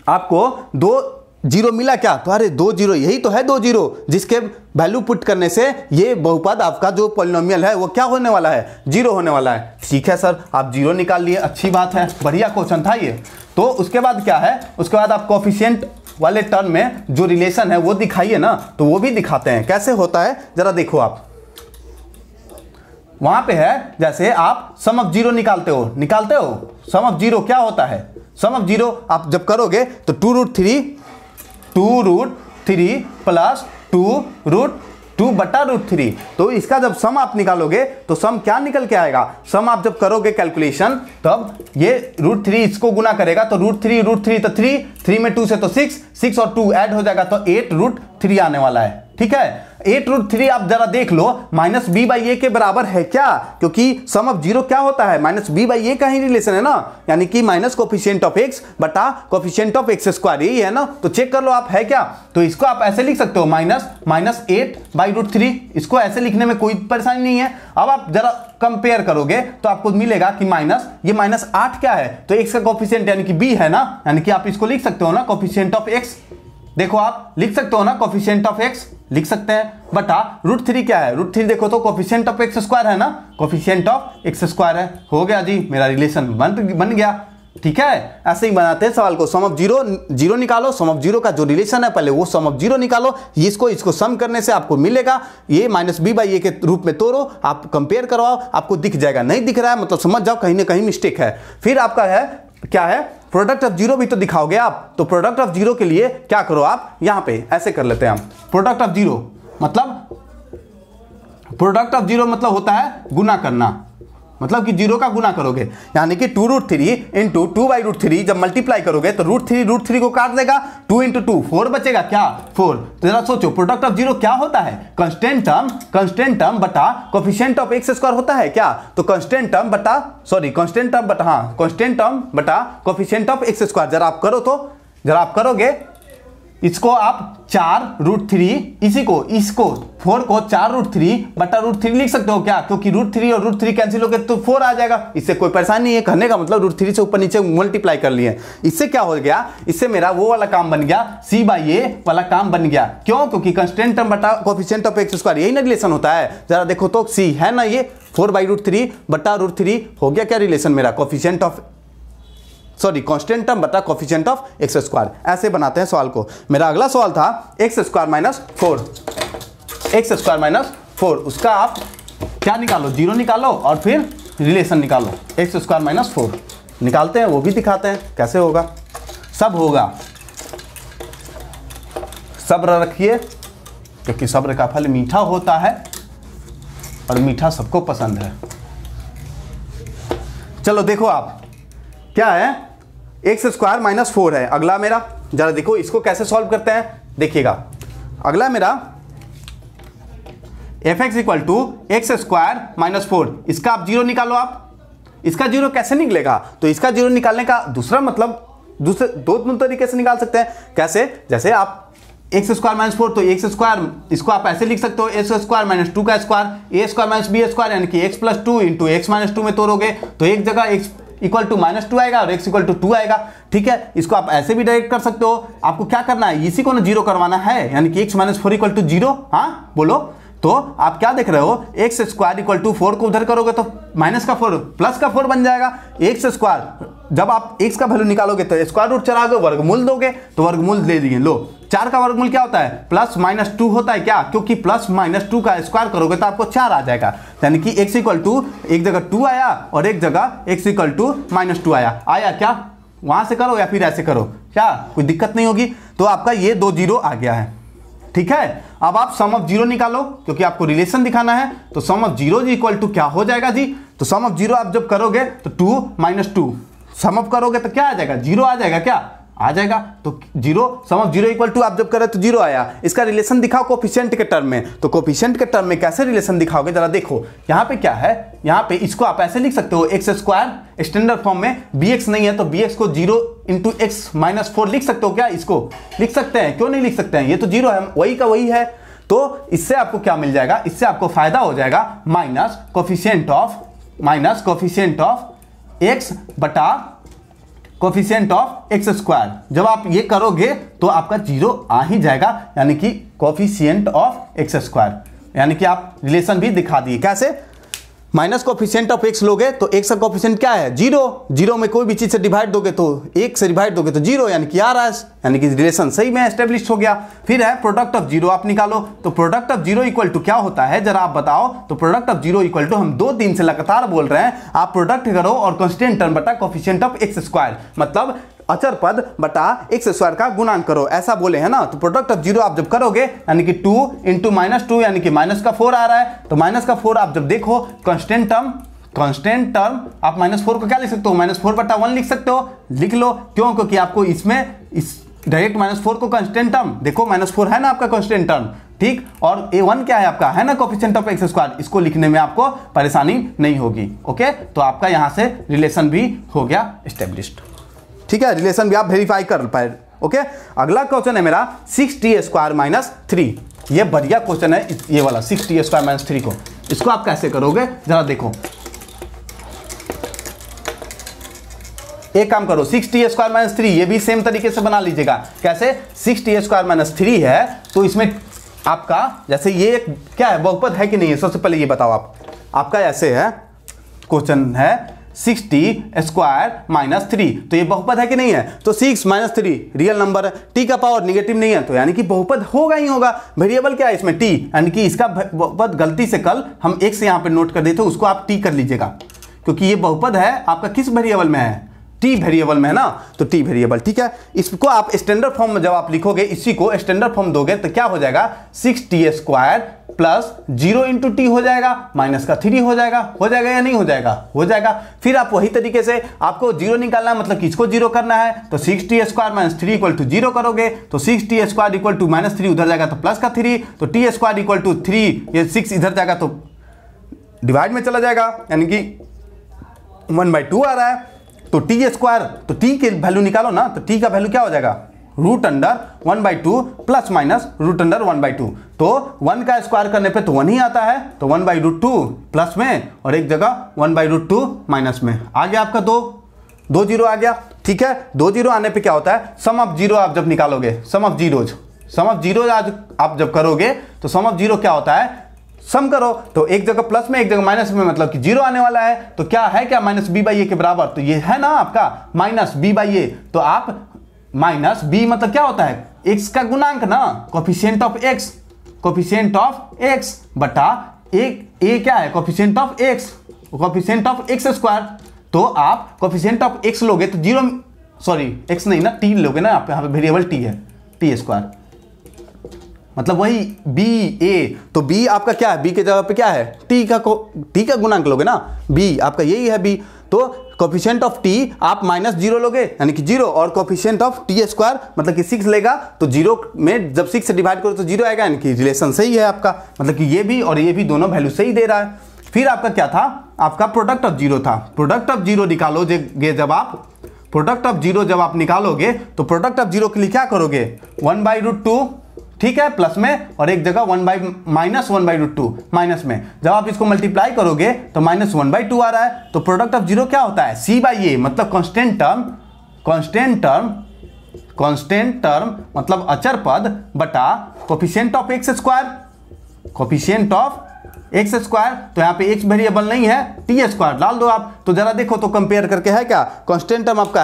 आपको 2 0 मिला क्या, तो अरे 2 0 यही तो है 2 0 जिसके वैल्यू पुट करने से ये बहुपद आपका जो पॉलिनोमियल है वो क्या होने वाला है, 0 होने वाला है। ठीक है सर, आप 0 निकाल लिए, अच्छी बात है, बढ़िया क्वेश्चन था ये। तो उसके बाद क्या है, उसके बाद आप कोफिशिएंट वाले टर्म में जो रिलेशन है वो दिखाइए ना, तो वो भी दिखाते हैं कैसे होता है, जरा देखो आप। वहां पे है जैसे आप सम ऑफ 0 निकालते हो, सम ऑफ 0 क्या होता है, सम ऑफ 0 आप जब करोगे तो 2√3 प्लस 2√2/√3, तो इसका जब सम आप निकालोगे तो सम क्या निकल के आएगा, सम आप जब करोगे कैलकुलेशन तब ये √3 इसको गुना करेगा तो √3 तो 3 में 2 से तो 6 और 2 ऐड हो जाएगा तो 8√3 आने वाला है। ठीक है, 8√3 आप जरा देख लो माइनस b/a के बराबर है क्या, क्योंकि सम ऑफ 0 क्या होता है, माइनस b/a का ही रिलेशन है ना, यानी कि माइनस कोफिशिएंट ऑफ x बटा कोफिशिएंट ऑफ x स्क्वायर, यही है ना। तो चेक कर लो आप है क्या, तो इसको आप ऐसे लिख सकते हो माइनस 8/√3, इसको ऐसे लिखने में कोई परेशानी नहीं है। अब आप जरा कंपेयर करोगे तो आपको मिलेगा कि ये -8 क्या है, तो x का कोफिशिएंट यानी कि b है ना, यानी कि आप इसको लिख सकते हो ना कोफिशिएंट ऑफ x, देखो आप लिख सकते हो ना कोफिशिएंट ऑफ x लिख सकते हैं, बटा √3 क्या है, √3 देखो तो कोफिशिएंट ऑफ x स्क्वायर है ना, कोफिशिएंट ऑफ x स्क्वायर है। हो गया जी, मेरा रिलेशन बन गया। ठीक है, ऐसे ही बनाते हैं सवाल को, सम ऑफ 0 निकालो, सम ऑफ 0 का जो रिलेशन है पहले वो सम ऑफ 0 निकालो, इसको सम करने से आपको मिलेगा, ये माइनस b/a के रूप में तोड़ो, आप कंपेयर करवाओ, आपको दिख जाएगा। नहीं दिख रहा है मतलब समझ जाओ कहीं ना कहीं मिस्टेक है। फिर आपका है क्या है, प्रोडक्ट ऑफ 0 भी तो दिखाओगे आप, तो प्रोडक्ट ऑफ 0 के लिए क्या करो आप, यहां पे ऐसे कर लेते हैं हम, प्रोडक्ट ऑफ 0 मतलब होता है गुना करना, मतलब कि 0 का गुना करोगे, यानी कि 2√3 इंटू 2/√3 जब मल्टीप्लाई करोगे तो √3 को काट देगा, 2 इंटू 2 4 बचेगा क्या 4। तो जरा सोचो प्रोडक्ट ऑफ 0 क्या होता है, कांस्टेंट टर्म बटा कोफिशिएंट ऑफ एक्स स्क्वायर होता है क्या। तो कांस्टेंट टर्म बटा कोफिशिएंट ऑफ एक्स स्क्वायर। जरा आप करोगे इसको आप 4√3 इसको 4 को 4√3 बटा √3 लिख सकते हो क्या, क्योंकि √3 और √3 कैंसिल हो गए तो 4 आ जाएगा। इससे कोई परेशानी नहीं है, कहने का मतलब √3 से ऊपर नीचे मल्टीप्लाई कर लिए। इससे क्या हो गया, इससे मेरा वो वाला काम बन गया, C/A वाला काम बन गया। क्यों, क्योंकि कांस्टेंट टर्म बटा कोफिशिएंट ऑफ एक्स स्क्वायर, यही ना रिलेशन होता है। जरा देखो तो C है ना, ये 4/√3 बटा √3 हो गया क्या रिलेशन मेरा, कांस्टेंट टर्म बटा कोफिशिएंट ऑफ एक्स स्क्वायर। ऐसे बनाते हैं सवाल को। मेरा अगला सवाल था एक्स स्क्वायर माइनस 4, उसका आप क्या निकालो, 0 निकालो और फिर रिलेशन निकालो। एक्स स्क्वायर माइनस 4 निकालते हैं, वो भी दिखाते हैं कैसे होगा। सब होगा, सब्र रखिए, क्योंकि सब्र का फल मीठा होता है और मीठा सबको पसंद है। चलो देखो आप क्या है, एक्स स्क्वायर माइनस 4 है अगला मेरा। जरा देखो इसको कैसे सॉल्व करते हैं, देखिएगा। अगला मेरा fx equal to x square minus 4, इसका आप 0 निकालो। आप इसका 0 कैसे निकलेगा, तो इसका 0 निकालने का दूसरा मतलब दो तरीके से निकाल सकते हैं। कैसे, जैसे आप एक्स स्क्वायर माइनस 4, तो एक्स स्क्वायर इसको आप ऐसे लिख सकते हो, एक्स स्क्वायर माइनस 2 का स्क्वायर, ए स्क्वायर माइनस बी स्क्वायर, यानी कि x plus 2 into x minus 2 में तोड़ोगे तो एक जगह एक्स इक्वल टू -2 आएगा और x इक्वल टू 2 आएगा। ठीक है, इसको आप ऐसे भी डायरेक्ट कर सकते हो। आपको क्या करना है, इसी को ना 0 करवाना है, यानी कि x माइनस 4 इक्वल टू 0। हाँ बोलो, तो आप क्या देख रहे हो, एक्स स्क्वायर इक्वल टू 4 को उधर करोगे तो माइनस का 4 प्लस का 4 बन जाएगा। एक्स स्क्वायर जब आप x का वैल्यू निकालोगे तो स्क्वायर रूट चलाओगे, वर्गमूल दोगे तो वर्गमूल दे दिए। लो 4 का वर्गमूल क्या होता है, प्लस माइनस 2 होता है क्या, क्योंकि प्लस माइनस 2 का स्क्वायर करोगे तो आपको 4 आ जाएगा। यानी कि x इक्वल टू एक जगह 2 आया और एक जगह x इक्वल टू -2 आया क्या, वहां से करो या फिर ऐसे करो, क्या कोई दिक्कत नहीं होगी। तो आपका ये 2 0 आ गया है। ठीक है, अब आप सम ऑफ 0 निकालो, क्योंकि आपको रिलेशन दिखाना है। तो सम ऑफ 0 इक्वल टू क्या हो जाएगा जी, तो सम ऑफ 0 आप जब करोगे तो 2 - 2 सम ऑफ करोगे तो क्या आ जाएगा, 0 आ जाएगा, क्या आ जाएगा। तो 0 सम ऑफ 0 इक्वल टू आप जब करें तो 0 आया। इसका रिलेशन दिखाओ कोफिशिएंट के टर्म में, तो कोफिशिएंट के टर्म में कैसे रिलेशन दिखाओगे, जरा देखो। यहाँ पे क्या है, यहाँ पे इसको आप ऐसे लिख सकते हो, एक्स स्क्वायर स्टैंडर्ड फॉर्म में bx नहीं है तो bx को 0 इंटू एक्स माइनस 4 लिख सकते हो क्या, इसको लिख सकते हैं, क्यों नहीं लिख सकते हैं, ये तो 0 है, वही का वही है। तो इससे आपको क्या मिल जाएगा, इससे आपको फायदा हो जाएगा माइनस कोफिशिएंट ऑफ एक्स बटा कोफिशिएंट ऑफ एक्स स्क्वायर। जब आप ये करोगे तो आपका 0 आ ही जाएगा, यानी कि कोफिशिएंट ऑफ एक्स स्क्वायर, यानी कि आप रिलेशन भी दिखा दिए। कैसे, माइनस कोफिशिएंट ऑफ एक्स लोगे तो एक्स का कोफिशिएंट क्या है, 0 में कोई भी चीज से डिवाइड दोगे तो 1 से डिवाइड दोगे तो 0, यानी कि आ रहा है, यानी कि रिलेशन सही में एस्टेब्लिश हो गया। फिर है प्रोडक्ट ऑफ 0 आप निकालो, तो प्रोडक्ट ऑफ 0 इक्वल टू क्या होता है, जरा आप बताओ। तो प्रोडक्ट ऑफ 0 इक्वल टू, हम 2-3 से लगातार बोल रहे हैं, आप प्रोडक्ट करो और कांस्टेंट टर्म बटा कोफिशिएंट ऑफ एक्स स्क्वायर, मतलब अचर पद बटा एक्स स्क्वायर का गुणांक करो, ऐसा बोले है ना। तो प्रोडक्ट ऑफ 0 आप जब करोगे, यानी कि 2 इंटू -2, यानी कि माइनस का 4 आ रहा है, तो माइनस का 4 आप जब देखो कांस्टेंट टर्म आप -4 को क्या लिख सकते हो, -4 बटा 1 लिख सकते हो, लिख लो। क्यों, क्योंकि आपको इसमें इस डायरेक्ट -4 को कांस्टेंट टर्म देखो, -4 है ना आपका कांस्टेंट टर्म, ठीक, और a1 क्या है आपका, है ना कोफिशिएंट ऑफ एक्स स्क्वायर, इसको लिखने में आपको परेशानी नहीं होगी। ओके, तो आपका यहां से रिलेशन भी हो गया एस्टेब्लिश्ड। ठीक है, रिलेशन भी आप वेरीफाई कर पाए। ओके, अगला क्वेश्चन है मेरा 6t² - 3। ये बढ़िया क्वेश्चन है, ये वाला 6t² - 3 को, इसको आप कैसे करोगे जरा देखो। एक काम करो, 6t² - 3 ये भी सेम तरीके से बना लीजिएगा। कैसे, 6t² - 3 है तो इसमें आपका जैसे ये क्या है, बहुपद है कि नहीं है, सबसे पहले ये बताओ आप। आपका ऐसे है, क्वेश्चन है 6t² - 3, तो ये बहुपद है कि नहीं है, तो 6 - 3 रियल नंबर है, t का पावर निगेटिव नहीं है, तो यानी कि बहुपद होगा ही होगा। वेरिएबल क्या है इसमें, t, यानी कि इसका बहुपद गलती से कल हम x यहाँ पे नोट कर देते, उसको आप t कर लीजिएगा, क्योंकि ये बहुपद है आपका किस वेरिएबल में है, t वेरिएबल में है ना, तो t वेरिएबल। ठीक है, इसको आप स्टैंडर्ड फॉर्म में जब आप लिखोगे, इसी को स्टैंडर्ड फॉर्म दोगे तो क्या हो जाएगा, 6t² प्लस 0 इंटू टी हो जाएगा, माइनस का 3 हो जाएगा या नहीं हो जाएगा? हो जाएगा। फिर आप वही तरीके से आपको 0 निकालना है, मतलब किसको 0 करना है, तो 6t square minus 3 equal to 0 करोगे, तो 6t square equal to minus 3 उधर जाएगा तो प्लस का 3, तो टी स्क्वायर इक्वल टू 3, ये 6 इधर जाएगा तो डिवाइड में चला जाएगा, यानी कि 1/2 आ रहा है। तो टी स्क्वायर, तो टी के वैल्यू निकालो ना, तो टी का वैल्यू क्या हो जाएगा, √1/2 प्लस माइनस √1/2। तो 1 का स्क्वायर करने पे तो 1 ही आता है, तो 1/2 प्लस में और एक जगह 1/2 माइनस में। आ गया आपका दो जीरो आ गया, ठीक है। 2 जीरो आने पे क्या होता है, सम ऑफ जीरो आप जब निकालोगे, सम ऑफ जीरो आप जब करोगे तो सम ऑफ जीरो क्या होता है, सम करो तो एक जगह प्लस में एक जगह माइनस में, मतलब कि 0 आने वाला है, तो क्या है, क्या माइनस b/a के बराबर, तो ये है ना आपका माइनस b/a। तो आप माइनस b मतलब क्या होता है, x का गुणांक ना, कोफिशिएंट ऑफ x बटा a क्या है, कोफिशिएंट ऑफ x स्क्वायर। तो आप कोफिशिएंट ऑफ x लोगे तो 0, सॉरी x नहीं ना, t लोगे ना, यहाँ पे वेरिएबल t है, t स्क्वायर, मतलब वही b/a। तो b आपका क्या है, b के जगह पे क्या है, t का गुणांक लोगे ना, b आपका यही है b। तो कोफिशिएंट ऑफ t आप -0 लोगे यानी कि 0, और कोफिशिएंट ऑफ t स्क्वायर मतलब कि 6 लेगा, तो 0 में जब 6 से डिवाइड करो तो 0 आएगा, यानी कि रिलेशन सही है आपका, मतलब कि ये भी और ये भी दोनों वैल्यू सही दे रहा है। फिर आपका क्या था, आपका प्रोडक्ट ऑफ जीरो था। प्रोडक्ट ऑफ जीरो निकालोगे जब आप, प्रोडक्ट ऑफ जीरो जब आप निकालोगे तो प्रोडक्ट ऑफ जीरो के लिए क्या करोगे, 1/√2, ठीक है, प्लस में, और एक जगह -1/√2 माइनस में। जब आप इसको मल्टीप्लाई करोगे तो -1/2 आ रहा है। तो प्रोडक्ट ऑफ जीरो क्या होता है, c/a, मतलब कांस्टेंट टर्म मतलब अचर पद बटा कोफिशिएंट ऑफ x स्क्वायर। तो यहाँ पे x वेरिएबल नहीं है, t स्क्वायर डाल दो आप। तो जरा देखो तो कंपेयर करके है क्या, कांस्टेंट टर्म आपका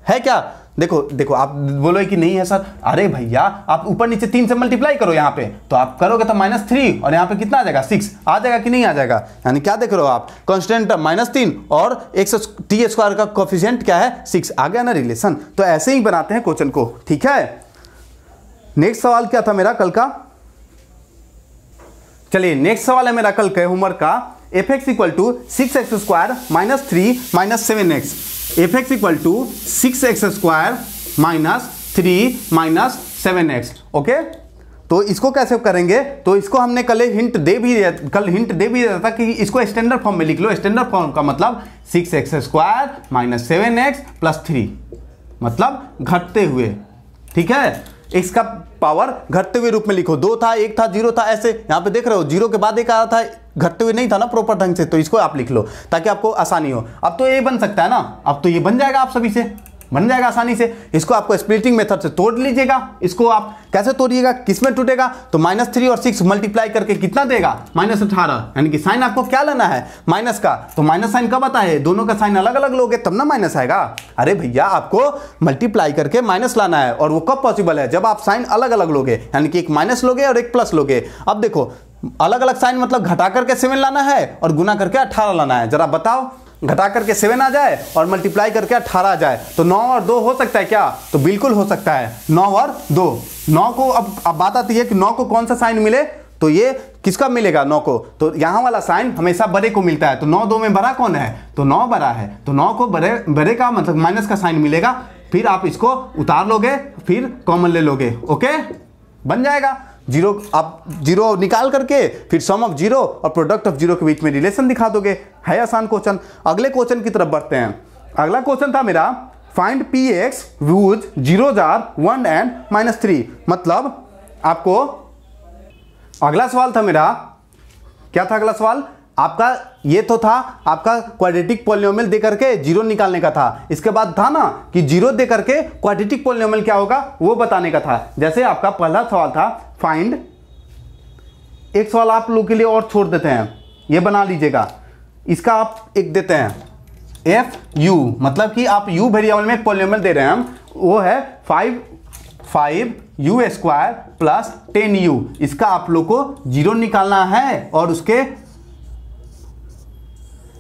है क्या, देखो आप बोलो कि नहीं है सर, अरे भैया आप ऊपर नीचे 3 से मल्टीप्लाई करो यहाँ पे, तो आप करोगे तो -3 और यहाँ पे कितना आ जाएगा, 6 आ जाएगा कि नहीं आ जाएगा, यानी क्या देख रहे हो आप, कांस्टेंट टर्म -3 और t स्क्वायर का कोफिशिएंट क्या है, 6, आ गया ना रिलेशन। तो ऐसे ही बनाते हैं क्वेश्चन को, ठीक है। नेक्स्ट सवाल क्या था मेरा कल का, चलिए नेक्स्ट सवाल है मेरा कल के होमवर्क का, f(x = 6x² - 3 - 7x), f(x = 6x² - 3 - 7x, okay. तो इसको कैसे करेंगे, तो इसको हमने कल हिंट दे भी दिया था कि इसको स्टैंडर्ड फॉर्म में लिख लो। स्टैंडर्ड फॉर्म का मतलब 6x² - 7x + 3, मतलब घटते हुए, ठीक है। x का पावर घटते हुए रूप में लिखो, 2 था, 1 था, 0 था, ऐसे यहाँ पे देख रहे हो 0 के बाद 1 आ रहा था, घटते हुए नहीं था ना प्रॉपर ढंग से, तो इसको आप लिख लो ताकि आपको आसानी हो। अब तो ये बन सकता है ना, अब तो ये बन जाएगा, आप सभी से बन जाएगा आसानी से। इसको आपको स्प्लिटिंग मेथड से तोड़ लीजिएगा। इसको आप कैसे तोड़िएगा, किसमें टूटेगा, तो -3 और 6 मल्टीप्लाई करके कितना देगा, -18, यानी कि साइन आपको क्या लेना है, माइनस का। तो माइनस साइन कब आता है, दोनों का साइन अलग अलग लोगे तब ना माइनस आएगा। अरे भैया आपको मल्टीप्लाई करके माइनस लाना है, और वो कब पॉसिबल है, जब आप साइन अलग अलग लोगे, यानी कि एक माइनस लोगे और एक प्लस लोगे। अब देखो अलग अलग साइन मतलब घटा करके 7 लाना है और गुना करके 18 लाना है। जरा बताओ, घटा करके 7 आ जाए और मल्टीप्लाई करके 18 आ जाए तो 9 और 2 हो सकता है क्या, तो बिल्कुल हो सकता है, 9 और 2। 9 को अब बात आती है कि 9 को कौन सा साइन मिले, तो ये किसका मिलेगा 9 को, तो यहाँ वाला साइन हमेशा बड़े को मिलता है। तो 9 2 में बड़ा कौन है, तो 9 बड़ा है, तो 9 को बड़े का मतलब माइनस का साइन मिलेगा। फिर आप इसको उतार लोगे, फिर कॉमन ले लोगे, ओके, बन जाएगा। जीरो आप जीरो निकाल करके फिर सम ऑफ जीरो और प्रोडक्ट ऑफ जीरो के बीच में रिलेशन दिखा दोगे। है आसान क्वेश्चन। अगले क्वेश्चन की तरफ बढ़ते हैं। अगला क्वेश्चन था मेरा find px whose zeros are 1 and -3, मतलब आपको अगला सवाल था मेरा, क्या था अगला सवाल आपका, ये तो था आपका क्वाड्रेटिक पॉलिनोमियल दे करके जीरो निकालने का था। इसके बाद था ना कि जीरो दे करके क्वाड्रेटिक पॉलिनोमियल क्या होगा वो बताने का था। जैसे आपका पहला सवाल था फाइंड, एक सवाल आप लोग के लिए और छोड़ देते हैं, ये बना लीजिएगा। इसका आप एक देते हैं fu, मतलब कि आप u वेरिएबल में एक पॉलिनोमियल दे रहे हैं हम, वो है 5u² प्लस 10u। इसका आप लोग को जीरो निकालना है और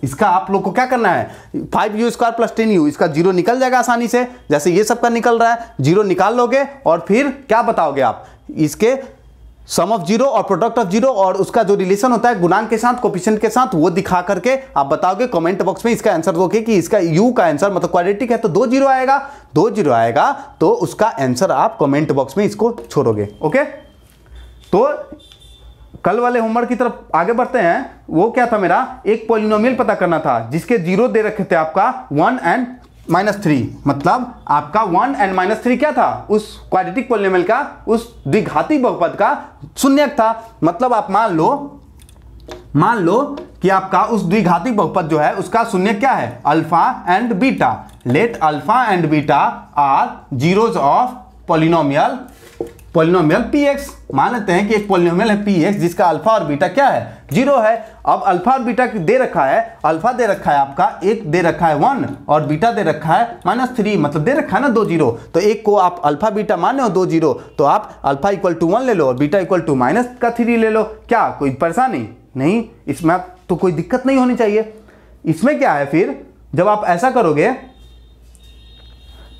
इसका आप लोग को क्या करना है, 5u² प्लस 10u, इसका जीरो निकल जाएगा आसानी से। जैसे ये सबका निकल रहा है, जीरो निकाल लोगे और फिर क्या बताओगे आप, इसके सम ऑफ जीरो और प्रोडक्ट ऑफ जीरो और उसका जो रिलेशन होता है गुणांक के साथ, कोफिशिएंट के साथ, वो दिखा करके आप बताओगे कमेंट बॉक्स में इसका आंसर दोगे कि इसका यू का आंसर मतलब क्वाड्रेटिक है तो 2 जीरो आएगा, 2 जीरो आएगा तो उसका आंसर आप कमेंट बॉक्स में इसको छोड़ोगे। ओके, तो कल वाले होमवर्क की तरफ आगे बढ़ते हैं। वो क्या था, मेरा एक पॉलिनोमियल पता करना था जिसके जीरो दे रखे थे आपका 1 एंड -3, मतलब आपका 1 एंड -3 क्या था, उस क्वाड्रेटिक पॉलिनोमियल का, उस द्विघाती बहुपद का शून्यक था। मतलब आप मान लो कि आपका उस द्विघाती बहुपद जो है उसका शून्यक क्या है, alpha and beta. Let alpha and beta are zeros of polynomial px। मान लेते हैं कि एक पॉलिनोमियल है px जिसका अल्फा और बीटा क्या है, जीरो है। अब अल्फा और बीटा दे रखा है, अल्फा दे रखा है आपका, एक दे रखा है 1 और बीटा दे रखा है -3, मतलब दे रखा है ना 2 जीरो। तो एक को आप अल्फा बीटा माने हो 2 जीरो, तो आप अल्फा इक्वल टू 1 ले लो और बीटा इक्वल टू -3 ले लो। क्या कोई परेशानी नहीं, इसमें तो कोई दिक्कत नहीं होनी चाहिए। इसमें क्या है फिर, जब आप ऐसा करोगे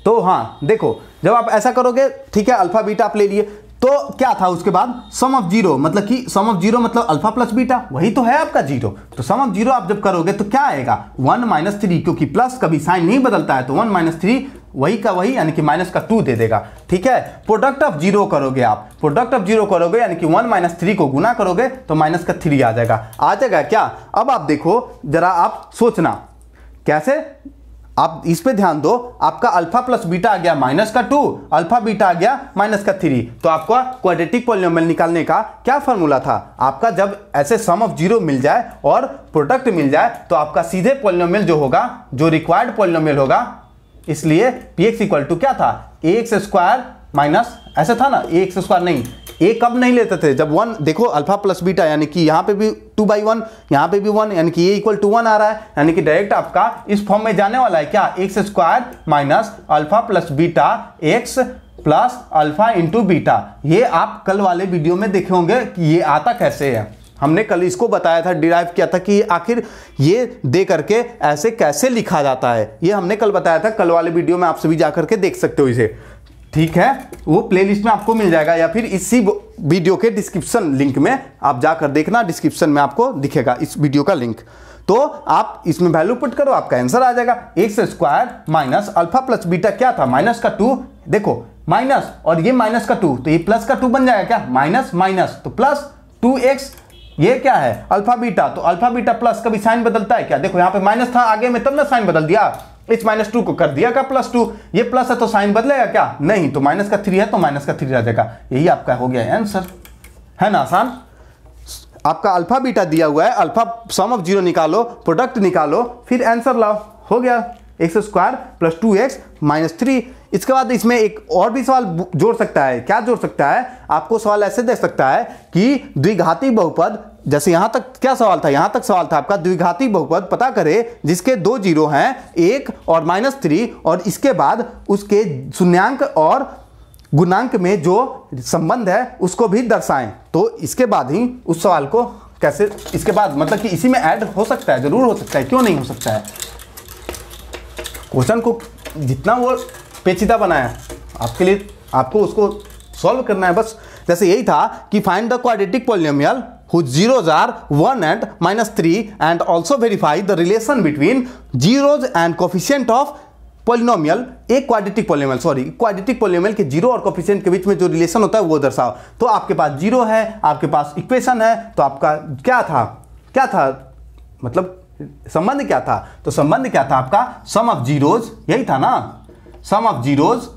तो हाँ देखो, जब आप ऐसा करोगे ठीक है, अल्फा बीटा आप ले लिए, तो क्या था उसके बाद सम ऑफ जीरो, मतलब कि सम ऑफ जीरो मतलब अल्फा प्लस बीटा, वही तो है आपका जीरो। तो सम ऑफ जीरो आप जब करोगे तो क्या आएगा 1 -3, क्योंकि प्लस कभी साइन नहीं बदलता है तो 1 -3 वही का वही यानी कि -2 दे देगा। ठीक है, प्रोडक्ट ऑफ जीरो करोगे आप, प्रोडक्ट ऑफ जीरो करोगे यानी कि 1 -3 को गुना करोगे तो -3 आ जाएगा क्या। अब आप देखो जरा, आप सोचना कैसे, आप इस पे ध्यान दो। आपका अल्फा प्लस बीटा आ गया -2, अल्फा बीटा आ गया -3। तो आपका क्वाड्रेटिक पॉलिनोमियल निकालने का क्या फॉर्मूला था आपका, जब ऐसे सम ऑफ जीरो मिल जाए और प्रोडक्ट मिल जाए तो आपका सीधे पॉलिनोमियल जो होगा, जो रिक्वायर्ड पॉलिनोमियल होगा, इसलिए px इक्वल टू क्या था, ax² माइनस, ऐसे था ना, ax² नहीं, a कब नहीं लेते थे, जब 1, देखो अल्फा प्लस बीटा यानी कि यहाँ पे भी 2/1, यहाँ पे भी 1, यानी कि a इक्वल टू 1 आ रहा है, यानी कि डायरेक्ट आपका इस फॉर्म में जाने वाला है क्या, x² minus alpha plus beta x plus alpha into beta. ये आप कल वाले वीडियो में देखे होंगे कि ये आता कैसे है। हमने कल इसको बताया था, डिराइव किया था कि आखिर ये दे करके ऐसे कैसे लिखा जाता है, ये हमने कल बताया था। कल वाले वीडियो में आप सभी जा करके देख सकते हो इसे, ठीक है, वो प्लेलिस्ट में आपको मिल जाएगा या फिर इसी वीडियो के डिस्क्रिप्शन लिंक में आप जाकर देखना, डिस्क्रिप्शन में आपको दिखेगा इस वीडियो का लिंक। तो आप इसमें वैल्यू पुट करो, आपका आंसर आ जाएगा x² minus alpha plus beta क्या था, -2, देखो माइनस और ये -2, तो ये +2 बन जाएगा क्या, माइनस माइनस तो प्लस 2x। ये क्या है, अल्फा बीटा, तो अल्फा बीटा प्लस कभी साइन बदलता है क्या, देखो यहाँ पे माइनस था आगे में तब ना साइन बदल दिया, इस -2 को कर दिया क्या +2, ये प्लस है तो साइन बदलेगा क्या, नहीं, तो -3 है तो -3 आ जाएगा। यही आपका हो गया आंसर, है ना आसान। आपका अल्फा बीटा दिया हुआ है, अल्फा सम ऑफ जीरो निकालो, प्रोडक्ट निकालो, फिर आंसर लाओ, हो गया x² + 2x - 3। इसके बाद इसमें एक और भी सवाल जोड़ सकता है, क्या जोड़ सकता है, आपको सवाल ऐसे दे सकता है कि द्विघाती बहुपद, जैसे यहां तक क्या सवाल था, यहां तक सवाल था आपका द्विघाती बहुपद पता करे जिसके 2 जीरो हैं, 1 और -3, और इसके बाद उसके शून्यांक और गुणांक में जो संबंध है उसको भी दर्शाएं। तो इसके बाद ही उस सवाल को कैसे, इसके बाद मतलब कि इसी में ऐड हो सकता है, जरूर हो सकता है, क्यों नहीं हो सकता है। क्वेश्चन को जितना वो पेचीदा बनाया आपके लिए, आपको उसको सॉल्व करना है बस। जैसे यही था कि find the quadratic polynomial whose zeros are 1 and -3 and also verify the relation between zeros and coefficient of polynomial। एक quadratic polynomial, sorry quadratic polynomial के जीरो और कोफिशिएंट के बीच में जो रिलेशन होता है वो दर्शाओ। तो आपके पास जीरो है, आपके पास इक्वेशन है, तो आपका क्या था मतलब संबंध क्या था, तो संबंध क्या था आपका, सम ऑफ जीरोज, यही था ना, sum of zeros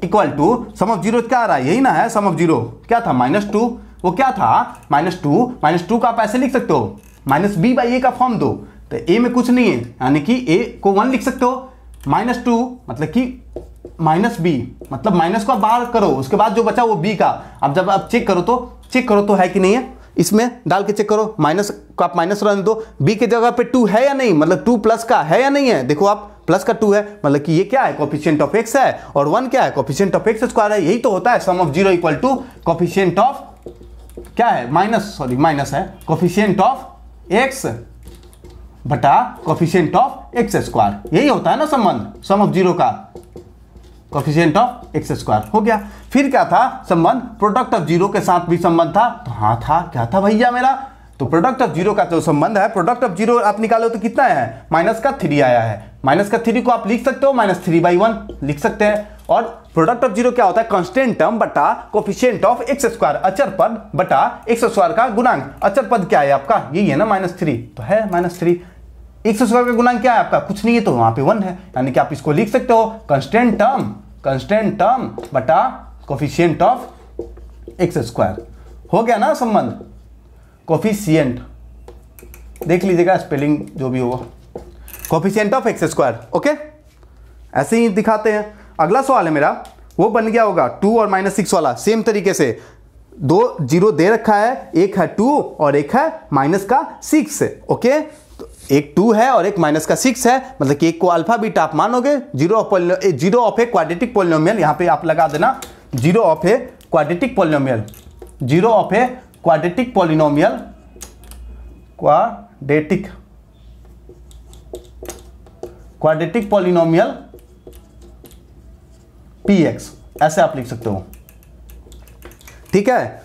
equal to, sum of zero क्या आ रहा है, यही ना है, सम ऑफ जीरो क्या था, -2, वो क्या था -2 का आप ऐसे लिख सकते हो, -b/a का फॉर्म दो, तो a में कुछ नहीं है, यानी कि a को 1 लिख सकते हो, -2 मतलब कि -b, मतलब माइनस को आप बाहर करो, उसके बाद जो बचा वो b का। अब जब आप चेक करो तो है कि नहीं है, इसमें डाल के चेक करो, माइनस को आप माइनस रहने दो, b के जगह पे 2 है या नहीं, मतलब 2 प्लस का है या नहीं है, देखो आप प्लस का 2 है, मतलब कि ये क्या है, कोफिशिएंट ऑफ x है, और 1 क्या है, कोफिशिएंट ऑफ x² है। यही तो होता है sum of zero equal to coefficient of क्या है, माइनस है, कोफिशिएंट ऑफ x बटा कोफिशिएंट ऑफ x², यही होता है ना संबंध सम ऑफ जीरो का। कोफिशिएंट ऑफ एक्स स्क्वायर हो गया। फिर क्या था संबंध, प्रोडक्ट ऑफ जीरो के साथ भी संबंध था, तो हाँ था, क्या था भैया मेरा, तो प्रोडक्ट ऑफ जीरो का जो संबंध है, प्रोडक्ट ऑफ जीरो आप निकालो तो कितना है, माइनस का 3 आया है, माइनस का 3 को आप लिख सकते हो -3/1 लिख सकते हैं। और प्रोडक्ट ऑफ जीरो क्या होता है, कांस्टेंट टर्म बटा कोफिशिएंट ऑफ एक्स स्क्वायर, अचर पद बटा एक्स स्क्वायर का गुणांक। अचर पद क्या है आपका, यही है ना -3, तो है -3। एक्स स्क्वायर का गुणांक क्या है आपका, कुछ नहीं है, तो वहां पे 1 है, यानी कि आप इसको लिख सकते हो कांस्टेंट टर्म बटा कोफिशिएंट ऑफ एक्स स्क्वायर। हो गया ना संबंध, कोफिशिएंट देख लीजिएगा, स्पेलिंग जो भी होगा, coefficient of x square. Okay, ऐसे ही दिखाते हैं। अगला सवाल है मेरा, वो बन गया होगा 2 और -6 वाला। सेम तरीके से 2 जीरो दे रखा है, एक है 2 और एक है -6। ओके, तो एक 2 है और एक -6 है, मतलब कि एक को अल्फा बीटा आप मानोगे, zero of a quadratic polynomial, यहां पे आप लगा देना zero of a quadratic polynomial, zero of a quadratic polynomial, quadratic polynomial px, ऐसे आप लिख सकते हो। ठीक है,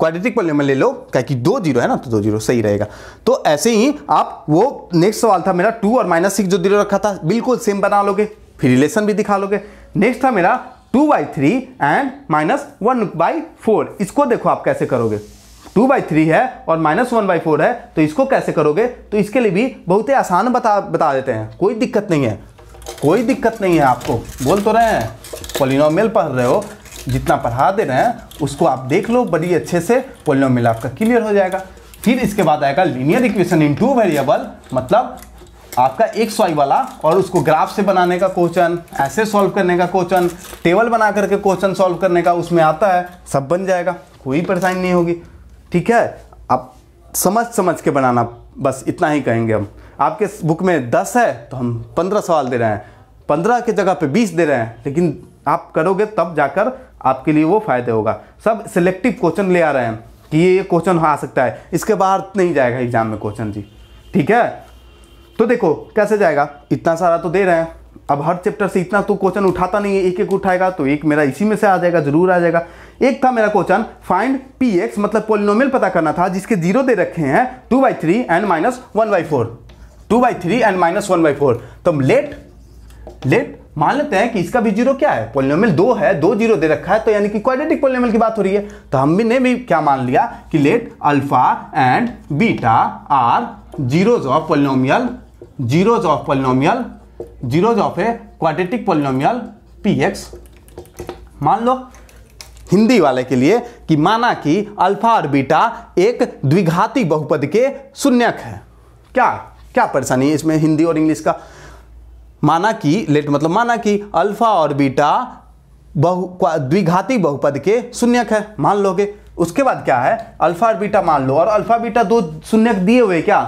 क्वाड्रेटिक पोलिनोमियल ले लो, क्या कि 2 जीरो है ना, तो 2 जीरो सही रहेगा। तो ऐसे ही आप, वो नेक्स्ट सवाल था मेरा 2 और -6 जो जीरो रखा था, बिल्कुल सेम बना लोगे, फिर रिलेशन भी दिखा लोगे। नेक्स्ट था मेरा 2/3 एंड -1/4। इसको देखो आप कैसे करोगे, 2/3 है और -1/4 है, तो इसको कैसे करोगे, तो इसके लिए भी बहुत ही आसान बता देते हैं, कोई दिक्कत नहीं है, कोई दिक्कत नहीं है। आपको बोल तो रहे हैं, पॉलिनोमियल पढ़ रहे हो, जितना पढ़ा दे रहे हैं उसको आप देख लो बड़ी अच्छे से, पॉलिनोमियल आपका क्लियर हो जाएगा। फिर इसके बाद आएगा लीनियर इक्वेशन इन 2 वेरिएबल, मतलब आपका एक्स वाई वाला, और उसको ग्राफ से बनाने का क्वेश्चन, ऐसे सॉल्व करने का क्वेश्चन, टेबल बना करके क्वेश्चन सॉल्व करने का उसमें आता है, सब बन जाएगा, कोई परेशानी नहीं होगी। ठीक है, आप समझ के बनाना, बस इतना ही कहेंगे हम। आपके बुक में 10 है तो हम 15 सवाल दे रहे हैं, 15 की जगह पे 20 दे रहे हैं, लेकिन आप करोगे तब जाकर आपके लिए वो फायदे होगा। सब सिलेक्टिव क्वेश्चन ले आ रहे हैं कि ये क्वेश्चन आ सकता है, इसके बाहर नहीं जाएगा एग्जाम में क्वेश्चन जी। ठीक है, तो देखो कैसे जाएगा, इतना सारा तो दे रहे हैं, अब हर चैप्टर से इतना तो क्वेश्चन उठाता नहीं है, एक एक उठाएगा, तो एक मेरा इसी में से आ जाएगा, जरूर आ जाएगा। एक था मेरा क्वेश्चन फाइंड px, मतलब पोलिनोमियल पता करना था जिसके जीरो दे रखे हैं 2/3 एंड -1/4, 2/3 एंड -1/4। तो लेट मान लेते हैं कि इसका भी जीरो क्या है, पोलिनोमियल 2 है, 2 जीरो दे रखा है, तो यानी कि क्वाड्रेटिक पोलिनोमियल की बात हो रही है। तो हमने भी क्या मान लिया कि let alpha and beta are zeros of polynomial, zeros of a quadratic polynomial px। मान लो हिंदी वाले के लिए कि माना कि अल्फा और बीटा एक द्विघाती बहुपद के शून्यक है। क्या परेशानी है इसमें हिंदी और इंग्लिश का। माना कि लेट मतलब माना कि अल्फा और बीटा द्विघाती बहुपद के शून्यक है, मान लोगे। उसके बाद क्या है, अल्फा और बीटा मान लो, और अल्फा बीटा 2 शून्यक दिए हुए क्या,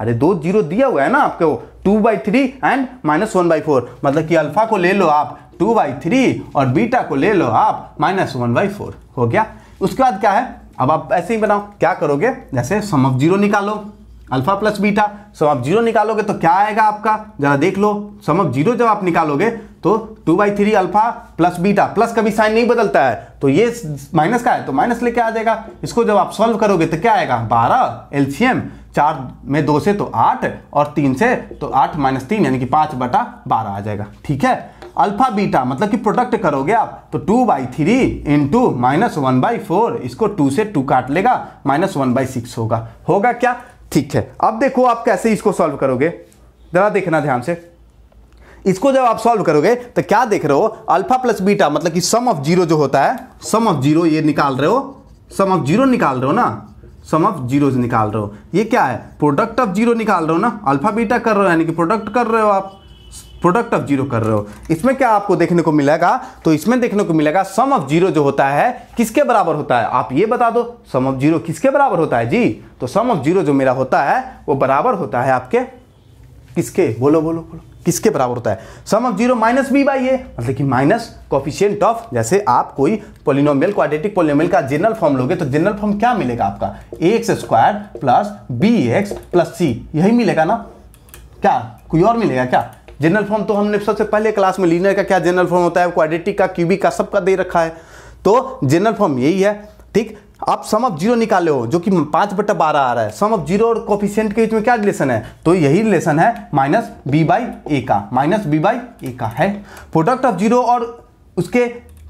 अरे 2 जीरो दिया हुआ है ना आपको, 2/3 एंड -1/4, मतलब कि अल्फा को ले लो आप 2/3 और बीटा को ले लो आप -1/4, हो गया। उसके बाद क्या है, अब आप ऐसे ही बनाओ, क्या करोगे, जैसे सम ऑफ जीरो निकालो, alpha plus beta, sum of zero निकालोगे तो क्या आएगा आपका, जरा देख लो। सम ऑफ जीरो जब आप निकालोगे तो 2/3 अल्फा प्लस बीटा, प्लस का भी साइन नहीं बदलता है, तो ये माइनस का है तो माइनस लेके आ जाएगा। इसको जब आप सॉल्व करोगे तो क्या आएगा, 12 एलसीएम, 4 में 2 से तो 8 और 3 से तो 8 - 3 यानी कि 5/12 आ जाएगा। ठीक है, अल्फा बीटा मतलब कि प्रोडक्ट करोगे आप तो 2/3 इंटू -1/4, इसको 2 से 2 काट लेगा, -1/6 होगा क्या। ठीक है, अब देखो आप कैसे इसको सॉल्व करोगे, जरा देखना ध्यान से। इसको जब आप सॉल्व करोगे तो क्या देख रहे हो, अल्फा प्लस बीटा मतलब कि सम ऑफ जीरो जो होता है, सम ऑफ जीरो ये निकाल रहे हो, सम ऑफ जीरो निकाल रहे हो ना, सम ऑफ जीरो निकाल रहे हो, ये क्या है, प्रोडक्ट ऑफ जीरो निकाल रहे हो ना, अल्फा बीटा कर रहे हो यानी कि प्रोडक्ट कर रहे हो आप, प्रोडक्ट ऑफ जीरो कर रहे हो। इसमें क्या आपको देखने को मिलेगा, तो इसमें देखने को मिलेगा सम ऑफ जीरो जो होता है किसके बराबर होता है, आप ये बता दो, सम ऑफ जीरो किसके बराबर होता है जी। तो सम ऑफ जीरो जो मेरा होता है वो बराबर होता है आपके किसके, बोलो किसके बराबर होता है, sum of zero minus b by A, मतलब कि माइनस कोफिशिएंट ऑफ, जैसे आप कोई पोलिनोमियल क्वाड्रेटिक पोलिनोमियल का जनरल फॉर्म लोगे तो जनरल फॉर्म क्या मिलेगा आपका, ax² + bx + c, यही मिलेगा ना, क्या कोई और मिलेगा क्या, जनरल फॉर्म तो हमने सबसे पहले क्लास में लीनियर का क्या जनरल फॉर्म होता है, क्वाड्रेटिक का, क्यूबिक का, सबका दे रखा है। तो जनरल फॉर्म यही है, ठीक। आप सम ऑफ जीरो निकाले हो जो कि 5/12 आ रहा है। सम ऑफ जीरो और कोफिशिएंट के बीच में क्या रिलेशन है, तो यही रिलेशन है माइनस बी बाई ए का है। प्रोडक्ट ऑफ जीरो और उसके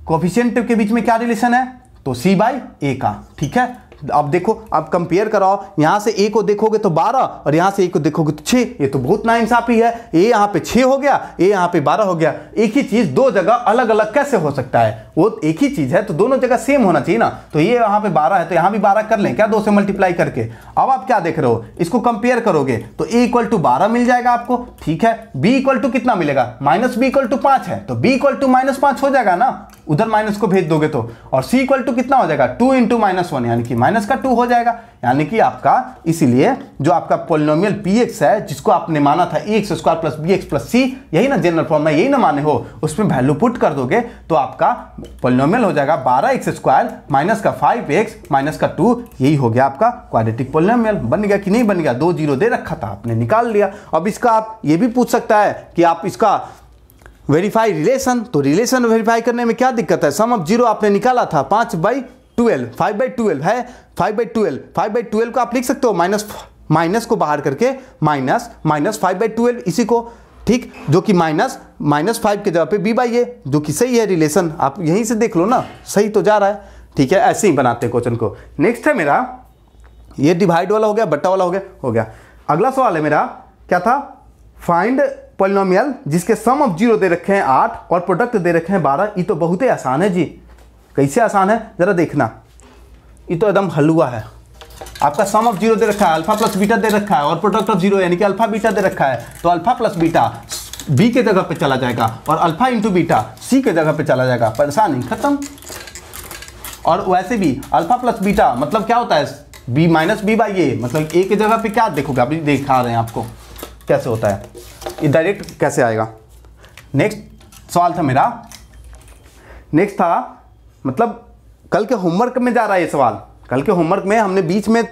कोफिशिएंट के बीच में क्या रिलेशन है, तो सी बाई ए का, ठीक है। अब देखो, आप कंपेयर कराओ, यहां से ए को देखोगे तो 12 और यहां से ए को देखोगे तो 6, ये तो बहुत नाइंसाफी है। ए यहां पे 6 हो गया, ए यहां पे 12 हो गया। एक ही चीज दो जगह अलग अलग कैसे हो सकता है, वो एक ही चीज है तो दोनों जगह सेम होना चाहिए ना। तो ये यहां पे 12 है तो यहां भी 12 कर लें क्या, 2 से मल्टीप्लाई करके। अब आप क्या देख रहे हो, इसको कंपेयर करोगे तो ए इक्वल टू 12 मिल जाएगा आपको, ठीक है। बी इक्वल टू कितना मिलेगा, माइनस बी इक्वल टू 5 है तो बी इक्वल टू -5 हो जाएगा ना, उधर माइनस को भेज दोगे तो। और सी इक्वल टू कितना हो जाएगा, 2 × -1 यानी कि माइनस का 2 हो जाएगा। यानी कि आपका इसीलिए जो आपका पॉलिनोमियल px है, जिसको आपने माना था ax² + bx + c, यही ना जनरल फॉर्म में, यही ना माने हो, उसमें वैल्यू पुट कर दोगे तो आपका पॉलिनोमियल हो जाएगा 12x² माइनस का 5x माइनस का 2। यही हो गया आपका क्वाड्रेटिक पॉलिनोमियल। बन गया कि नहीं बन गया, 2 0 दे रखा था, आपने निकाल लिया। अब इसका आप ये भी पूछ सकता है कि आप इसका वेरीफाई रिलेशन, तो रिलेशन वेरीफाई करने में क्या दिक्कत है। सम ऑफ जीरो आपने निकाला था 5/12, 5/12 है, 5/12 को आप लिख सकते हो माइनस को बाहर करके माइनस 5/12 इसी को, ठीक, जो कि -5 के जगह पे b/a, जो कि सही है रिलेशन। आप यहीं से देख लो ना, सही तो जा रहा है, ठीक है। ऐसे ही बनाते हैं क्वेश्चन को। नेक्स्ट है मेरा, ये डिवाइड वाला हो गया, बट्टा वाला हो गया। अगला सवाल है मेरा, क्या था, फाइंड पॉलिनोमियल जिसके सम ऑफ जीरो दे रखे हैं 8 और प्रोडक्ट दे रखे हैं 12। ये तो बहुत ही आसान है जी। कैसे आसान है जरा देखना, ये तो एकदम हलवा है। आपका सम ऑफ जीरो दे रखा है, अल्फा प्लस बीटा दे रखा है और प्रोडक्ट ऑफ जीरो यानी कि अल्फा बीटा दे रखा है, तो अल्फा प्लस बीटा बी के जगह पे चला जाएगा और अल्फा इंटू बीटा सी के जगह पे चला जाएगा, परेशानी खत्म। और वैसे भी अल्फा प्लस बीटा मतलब क्या होता है, B minus B by A, मतलब ए के जगह पे क्या देखोगे, अभी दिखा रहे हैं आपको कैसे होता है, ये डायरेक्ट कैसे आएगा। नेक्स्ट सवाल था मेरा, नेक्स्ट था मतलब कल के होमवर्क में जा रहा है ये सवाल। कल के होमवर्क में हमने बीच में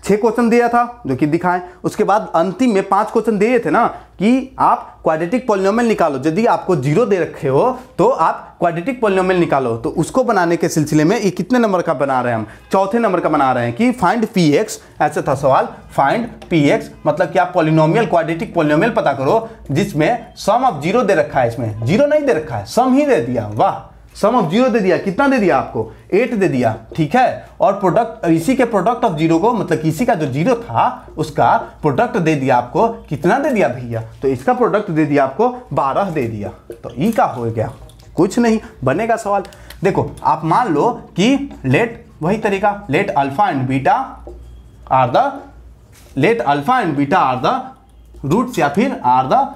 6 क्वेश्चन दिया था जो कि दिखाएं, उसके बाद अंतिम में 5 क्वेश्चन दिए थे ना कि आप क्वाड्रेटिक पॉलिनोमियल निकालो। यदि आपको 0 दे रखे हो तो आप क्वाड्रेटिक पॉलिनोमियल निकालो। तो उसको बनाने के सिलसिले में ये कितने नंबर का बना रहे हैं हम, चौथे नंबर का बना रहे हैं कि फाइंड px। ऐसा था सवाल, फाइंड px मतलब कि आप पॉलिनोमियल क्वाड्रेटिक पॉलिनोमियल पता करो जिसमें सम ऑफ 0 दे रखा है। इसमें 0 नहीं दे रखा है, सम ही दे दिया। वाह, सम ऑफ 0 दे दिया, कितना दे दिया आपको, 8 दे दिया, ठीक है। और प्रोडक्ट, इसी के प्रोडक्ट ऑफ 0 को, मतलब इसी का जो 0 था उसका प्रोडक्ट दे दिया आपको, कितना दे दिया भैया, तो इसका प्रोडक्ट दे दिया आपको 12 दे दिया। तो ई का हो गया, कुछ नहीं बनेगा सवाल। देखो आप मान लो कि लेट, वही तरीका, let alpha and beta are the roots या फिर are the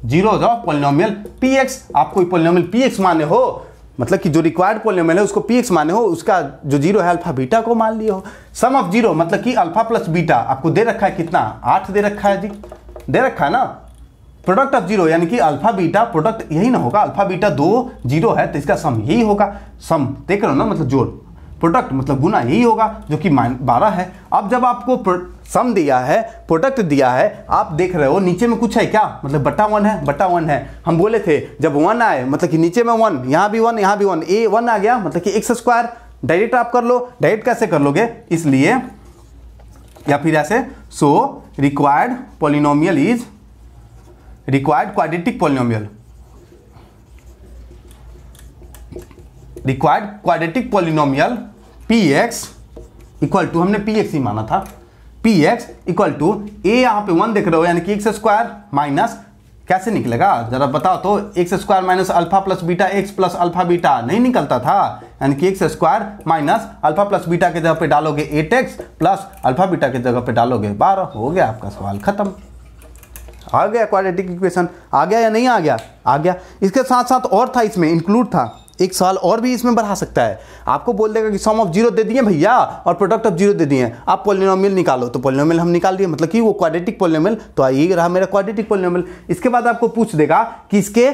zeros of polynomial px। आप कोई पॉलिनोमियल px माने हो, मतलब कि जो रिक्वायर्ड पॉलिनोमियल है उसको px माने हो, उसका जो 0 है अल्फा बीटा को मान लिए हो। सम ऑफ 0 मतलब कि अल्फा प्लस बीटा आपको दे रखा है, कितना, 8 दे रखा है जी, दे रखा है ना। प्रोडक्ट ऑफ 0 यानी कि अल्फा बीटा, प्रोडक्ट यही ना होगा, अल्फा बीटा 2 0 है तो इसका सम यही होगा। सम देख रहे हो ना, मतलब जोड़, प्रोडक्ट मतलब गुना यही होगा जो कि 12 है। अब जब आपको सम दिया है, प्रोडक्ट दिया है, आप देख रहे हो नीचे में कुछ है क्या, मतलब बट्टा 1 है। हम बोले थे जब 1 आए मतलब कि नीचे में 1, यहाँ भी 1, यहाँ भी 1, ए 1 आ गया मतलब कि x²। डायरेक्ट आप कर लो, डायरेक्ट कैसे कर लोगे, इसलिए या फिर ऐसे, so required polynomial is required quadratic polynomial, required quadratic polynomial px equal to, हमने px ही माना था, px इक्वल टू a, यहाँ पे 1 देख रहे हो यानी कि x² माइनस, कैसे निकलेगा जरा बताओ तो, x² minus alpha plus beta x plus alpha beta नहीं निकलता था, यानी कि x² minus alpha plus beta के जगह पे डालोगे 8x प्लस अल्फा बीटा के जगह पे डालोगे 12। हो गया आपका सवाल खत्म, आ गया क्वाड्रेटिक इक्वेशन। आ गया या नहीं आ गया, आ गया। इसके साथ साथ और था, इसमें इंक्लूड था एक सवाल और भी इसमें बढ़ा सकता है, आपको बोल देगा कि सम ऑफ 0 दे दिए भैया और प्रोडक्ट ऑफ 0 दे दिए, आप पॉलिनोमियल निकालो। तो पॉलिनोमियल हम निकाल दिए, मतलब कि वो क्वाड्रेटिक पॉलिनोमियल, तो ये रहा मेरा क्वाड्रेटिक पॉलिनोमियल। इसके बाद आपको पूछ देगा कि इसके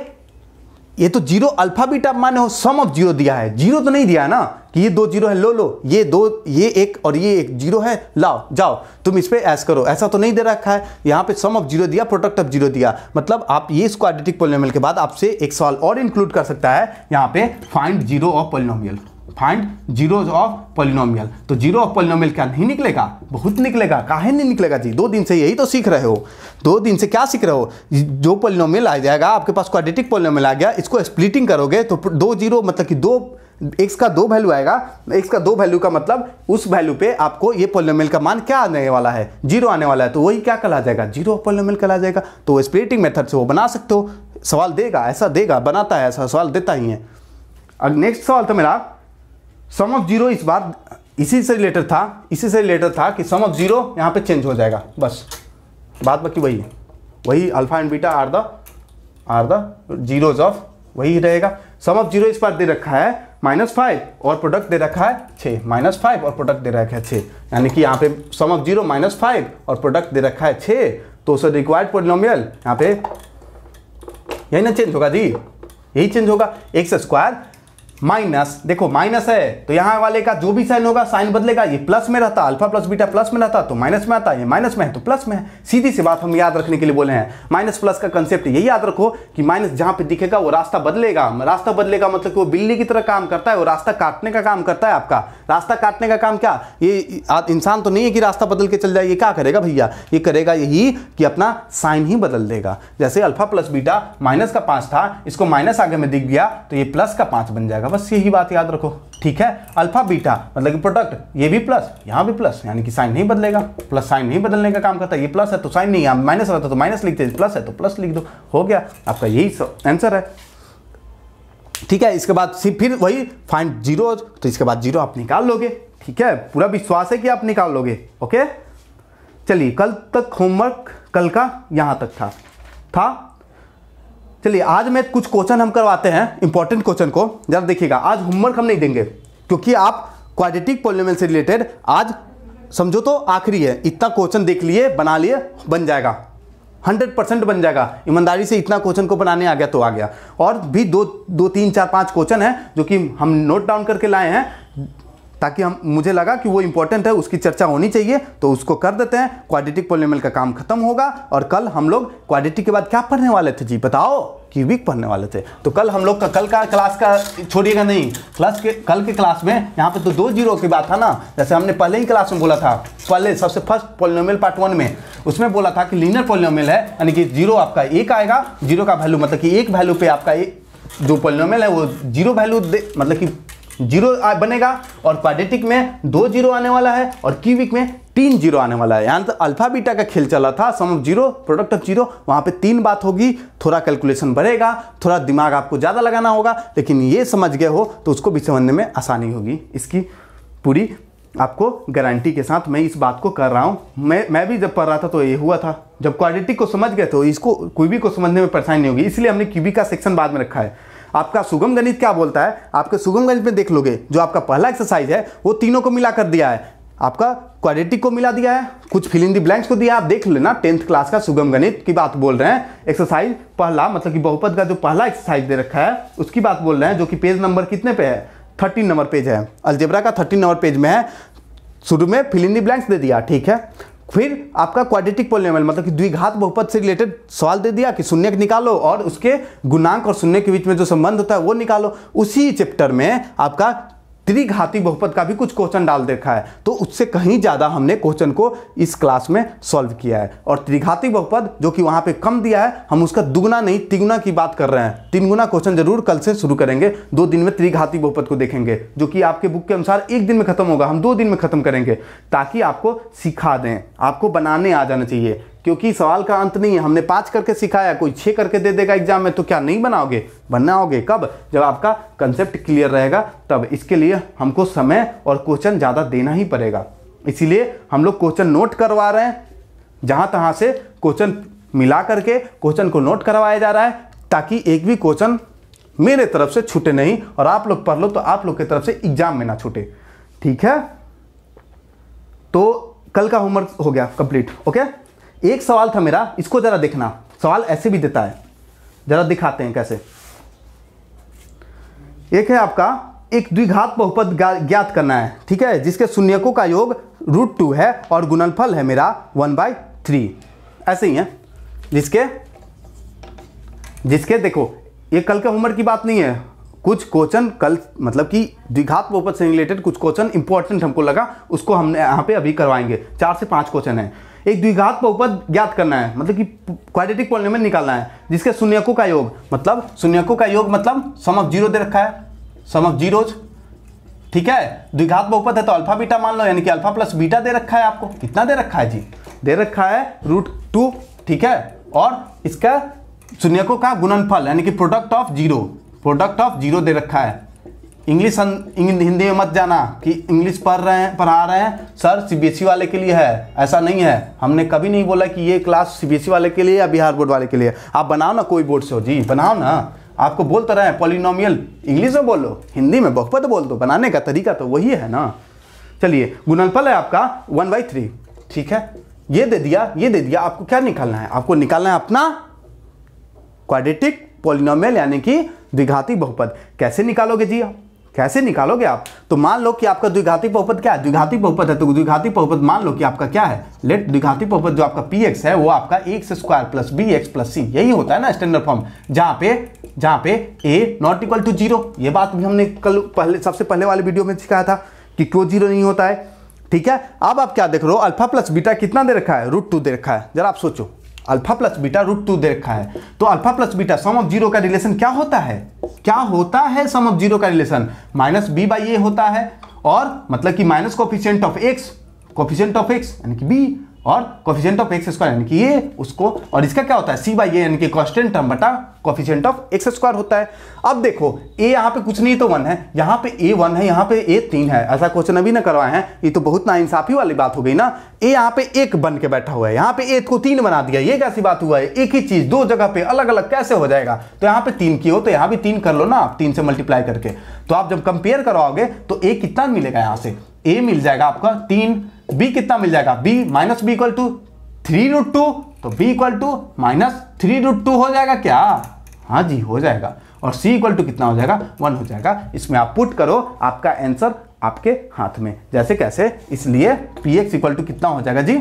ये तो जीरो अल्फा बीटा माने हो, सम ऑफ जीरो दिया है, जीरो तो नहीं दिया है ना कि ये 2 जीरो है, लो ये 2, ये 1 और ये 1 जीरो है, लाओ जाओ तुम इस पे ऐस करो, ऐसा तो नहीं दे रखा है। यहाँ पे सम ऑफ जीरो दिया, प्रोडक्ट ऑफ जीरो दिया, मतलब आप ये क्वाड्रेटिक पॉलिनोमियल के बाद आपसे एक सवाल और इंक्लूड कर सकता है यहाँ पे, find zero of polynomial, find zeros of polynomial. तो जीरो ऑफ पॉलिनोमियल क्या नहीं निकलेगा? बहुत निकलेगा। काहे नहीं निकलेगा जी? 2 दिन से यही तो सीख रहे हो। 2 दिन से क्या सीख रहे हो? जो पॉलिनोमियल आ जाएगा आपके पास, क्वाड्रेटिक पॉलिनोमियल आ गया, इसको स्प्लिटिंग करोगे तो 2 जीरो मतलब कि 2 x का 2 वैल्यू आएगा। x का 2 वैल्यू का मतलब उस वैल्यू पे आपको ये पॉलिनोमियल का मान क्या आने वाला है? जीरो आने वाला है, तो वही क्या कहला जाएगा? जीरो ऑफ पॉलिनोमियल कहला जाएगा। तो स्प्लिटिंग मेथड से वो बना सकते हो। सवाल देगा, ऐसा देगा, बनाता है, ऐसा सवाल देता ही है। अब नेक्स्ट सवाल था मेरा, सम ऑफ जीरो, इस बार इसी से रिलेटेड था कि सम ऑफ जीरो यहाँ पे चेंज हो जाएगा, बस बात बाकी वही है, वही alpha and beta are the zeros of, वही रहेगा। सम ऑफ जीरो इस बार दे रखा है -5 और प्रोडक्ट दे रखा है 6, -5 और प्रोडक्ट दे रखा है 6, यानी कि यहाँ पे सम ऑफ जीरो -5 और प्रोडक्ट दे रखा है 6, तो उससे रिक्वायर्ड पॉलिनोमियल यहाँ पे यही ना चेंज होगा जी, यही चेंज होगा। x² माइनस, देखो माइनस है तो यहाँ वाले का जो भी साइन होगा साइन बदलेगा, ये प्लस में रहता, अल्फा प्लस बीटा प्लस में रहता तो माइनस में आता, ये माइनस में है तो प्लस में है। सीधी सी बात हम याद रखने के लिए बोले हैं। माइनस प्लस का कंसेप्ट यही याद रखो कि माइनस जहाँ पे दिखेगा वो रास्ता बदलेगा। रास्ता बदलेगा मतलब कि वो बिल्ली की तरह काम करता है, वो रास्ता काटने का काम करता है। आपका रास्ता काटने का काम क्या, ये इंसान तो नहीं है कि रास्ता बदल के चल जाए। ये क्या करेगा भैया? ये करेगा यही कि अपना साइन ही बदल देगा। जैसे अल्फा प्लस बीटा माइनस का 5 था, इसको माइनस आगे में दिख गया तो ये प्लस का 5 बन जाएगा। बस यही बात याद रखो, ठीक है। अल्फा बीटा मतलब कि प्रोडक्ट, ये भी प्लस, यहाँ भी प्लस, यानी कि साइन नहीं बदलेगा। प्लस साइन नहीं बदलने का काम करता है। ये प्लस है तो साइन नहीं, यहाँ माइनस रहता तो माइनस लिखते, प्लस है तो प्लस लिख दो, हो गया आपका, यही आंसर है, ठीक है। इसके बाद फिर वही फाइंड जीरो, तो इसके बाद जीरो आप निकाल लोगे, ठीक है। पूरा विश्वास है कि आप निकाल लोगे, ओके। चलिए, कल तक होमवर्क कल का यहाँ तक था। चलिए आज में कुछ क्वेश्चन हम करवाते हैं, इंपॉर्टेंट क्वेश्चन को जरा देखिएगा। आज होमवर्क हम नहीं देंगे क्योंकि आप क्वाड्रेटिक पॉलिनोमियल से रिलेटेड आज समझो तो आखिरी है। इतना क्वेश्चन देख लिए, बना लिए, बन जाएगा, 100% बन जाएगा। ईमानदारी से इतना क्वेश्चन को बनाने आ गया तो आ गया। और भी 2, 3, 4, 5 क्वेश्चन है जो कि हम नोट डाउन करके लाए हैं, ताकि मुझे लगा कि वो इंपॉर्टेंट है, उसकी चर्चा होनी चाहिए, तो उसको कर देते हैं। क्वाड्रेटिक पॉलिनोमियल का काम खत्म होगा और कल हम लोग क्वाड्रेटिक के बाद क्या पढ़ने वाले थे जी, बताओ? क्यूबिक पढ़ने वाले थे। तो कल हम लोग का, कल का क्लास का छोड़िएगा नहीं, कल के क्लास में यहाँ पे तो 2 जीरो की बात था ना। जैसे हमने पहले ही क्लास में बोला था, पहले सबसे फर्स्ट पॉलिनोमियल पार्ट 1 में, उसमें बोला था कि लीनियर पॉलिनोमियल है, यानी कि जीरो आपका 1 आएगा। जीरो का वैल्यू मतलब कि एक वैल्यू पे आपका जो पॉलिनोमियल है वो जीरो वैल्यू मतलब कि जीरो बनेगा। और क्वाड्रेटिक में 2 जीरो आने वाला है और क्यूबिक में 3 जीरो आने वाला है। यहाँ तो अल्फा बीटा का खेल चला था, sum of zero product of zero, वहाँ पे 3 बात होगी। थोड़ा कैलकुलेशन बढ़ेगा, थोड़ा दिमाग आपको ज़्यादा लगाना होगा, लेकिन ये समझ गए हो तो उसको भी समझने में आसानी होगी। इसकी पूरी आपको गारंटी के साथ मैं इस बात को कर रहा हूँ। मैं भी जब पढ़ रहा था तो ये हुआ था, जब क्वाड्रेटिक को समझ गए तो इसको क्यूबिक को समझने में परेशानी नहीं होगी, इसलिए हमने क्यूबिक का सेक्शन बाद में रखा है। आपका सुगम गणित क्या बोलता है, आपके सुगम गणित में देख लोगे, जो आपका पहला एक्सरसाइज है वो तीनों को मिला कर दिया है। आपका क्वाड्रेटिक को मिला दिया है, कुछ फिल इन द ब्लैंक्स को दिया, आप देख लेना। 10th क्लास का सुगम गणित की बात बोल रहे हैं। एक्सरसाइज पहला मतलब कि बहुपद का जो पहला एक्सरसाइज दे रखा है उसकी बात बोल रहे हैं, जो कि पेज नंबर कितने पे है? 13 नंबर पेज है, अलजेब्रा का 13 नंबर पेज में है। शुरू में फिल इन द ब्लैंक्स दे दिया, ठीक है। फिर आपका क्वाड्रेटिक पॉलिनोमियल मतलब कि द्विघात बहुपद से रिलेटेड सवाल दे दिया कि शून्य निकालो और उसके गुणांक और शून्य के बीच में जो संबंध होता है वो निकालो। उसी चैप्टर में आपका त्रिघाती बहुपद का भी कुछ क्वेश्चन डाल देखा है, तो उससे कहीं ज़्यादा हमने क्वेश्चन को इस क्लास में सॉल्व किया है। और त्रिघाती बहुपद जो कि वहाँ पे कम दिया है, हम उसका दुगुना नहीं तिगुना की बात कर रहे हैं। 3 गुना क्वेश्चन जरूर कल से शुरू करेंगे। 2 दिन में त्रिघाती बहुपद को देखेंगे, जो कि आपके बुक के अनुसार 1 दिन में खत्म होगा, हम 2 दिन में खत्म करेंगे, ताकि आपको सिखा दें। आपको बनाने आ जाना चाहिए, क्योंकि सवाल का अंत नहीं है। हमने 5 करके सिखाया, कोई 6 करके दे देगा एग्जाम में तो क्या नहीं बनाओगे? बनाओगे कब? जब आपका कंसेप्ट क्लियर रहेगा तब। इसके लिए हमको समय और क्वेश्चन ज़्यादा देना ही पड़ेगा, इसीलिए हम लोग क्वेश्चन नोट करवा रहे हैं। जहाँ तहाँ से क्वेश्चन मिला करके क्वेश्चन को नोट करवाया जा रहा है, ताकि एक भी क्वेश्चन मेरे तरफ से छूटे नहीं, और आप लोग पढ़ लो तो आप लोग की तरफ से एग्जाम में ना छूटे, ठीक है। तो कल का होमवर्क हो गया कंप्लीट, ओके। एक सवाल था मेरा, इसको जरा देखना। सवाल ऐसे भी देता है, जरा दिखाते हैं कैसे। एक है आपका एक द्विघात बहुपद ज्ञात करना है, ठीक है, जिसके शून्यकों का योग √2 है और गुणनफल है मेरा 1/3। ऐसे ही है जिसके देखो ये कल के होमवर्क की बात नहीं है, कुछ क्वेश्चन कल मतलब कि द्विघात बहुपद से रिलेटेड कुछ क्वेश्चन इंपॉर्टेंट हमको लगा, उसको हमने यहाँ पे अभी करवाएंगे। 4 से 5 क्वेश्चन है। एक द्विघात बहुपद ज्ञात करना है, मतलब कि क्वाड्रेटिक पॉलिनोमियल निकालना है जिसके शून्यकों का योग, मतलब शून्यकों का योग मतलब सम ऑफ जीरो दे रखा है, सम ऑफ जीरोज, ठीक है। द्विघात बहुपद है तो अल्फा बीटा मान लो, यानी कि अल्फा प्लस बीटा दे रखा है आपको। कितना दे रखा है जी? दे रखा है √2, ठीक है। और इसका शून्यकों का गुणनफल यानी कि प्रोडक्ट ऑफ जीरो दे रखा है। इंग्लिश हिंदी में मत जाना कि इंग्लिश पढ़ा रहे हैं सर सीबीएसई वाले के लिए है, ऐसा नहीं है। हमने कभी नहीं बोला कि ये क्लास सीबीएसई वाले के लिए या बिहार बोर्ड वाले के लिए। आप बनाओ ना, कोई बोर्ड से हो जी, बनाओ ना। आपको बोलते रहे पॉलिनोमियल इंग्लिश में बोलो, हिंदी में बहुपद बोल दो, बनाने का तरीका तो वही है ना। चलिए, गुणनफल है आपका 1/3, ठीक है। ये दे दिया। आपको क्या निकालना है? आपको निकालना है अपना क्वाड्रेटिक पॉलिनोमियल यानी कि द्विघाती बहुपद। कैसे निकालोगे जी? कैसे निकालोगे आप? तो मान लो कि आपका द्विघाती बहुपद क्या है? द्विघाती बहुपद है तो द्विघाती बहुपद मान लो कि आपका क्या है? लेट द्विघाती बहुपद जो आपका px है वो आपका x² + bx + c, यही होता है ना स्टैंडर्ड फॉर्म, जहां पे a नॉट इक्वल टू 0। ये बात भी हमने कल सबसे पहले वाले वीडियो में सिखाया था कि क्यों 0 नहीं होता है, ठीक है। अब आप क्या देख रहे हो? अल्फा प्लस बीटा कितना दे रखा है? √2 दे रखा है। जरा आप सोचो, अल्फा प्लस बीटा √2 दे रखा है, तो alpha plus beta sum of zero का रिलेशन क्या होता है? क्या होता है सम ऑफ जीरो का रिलेशन? -b/a होता है, और मतलब कि माइनस कोफिशिएंट ऑफ x यानी कि b और कोफिशिएंट ऑफ x² यानी कि ये उसको, और इसका क्या होता है? c/a यानी कि कांस्टेंट टर्म बटा कोफिशिएंट ऑफ x² होता है। अब देखो a यहाँ पे कुछ नहीं तो 1 है, यहाँ पे a 1 है, यहाँ पे a 3 है। ऐसा क्वेश्चन अभी ना करवाए हैं, ये तो बहुत नाइंसाफी वाली बात हो गई ना। a यहाँ पे 1 बन के बैठा हुआ है, यहाँ पे a को 3 बना दिया, ये कैसी बात हुआ है? एक ही चीज दो जगह पे अलग अलग कैसे हो जाएगा? तो यहाँ पे 3 की हो तो यहाँ भी 3 कर लो ना आप, 3 से मल्टीप्लाई करके। तो आप जब कंपेयर करवाओगे तो a कितना मिलेगा? यहाँ से a मिल जाएगा आपका 3, b कितना मिल जाएगा? b -b = 3√2, तो b = -3√2 हो जाएगा क्या? हाँ जी, हो जाएगा। और c = कितना हो जाएगा? 1 हो जाएगा। इसमें आप पुट करो, आपका आंसर आपके हाथ में, जैसे कैसे। इसलिए px = कितना हो जाएगा जी?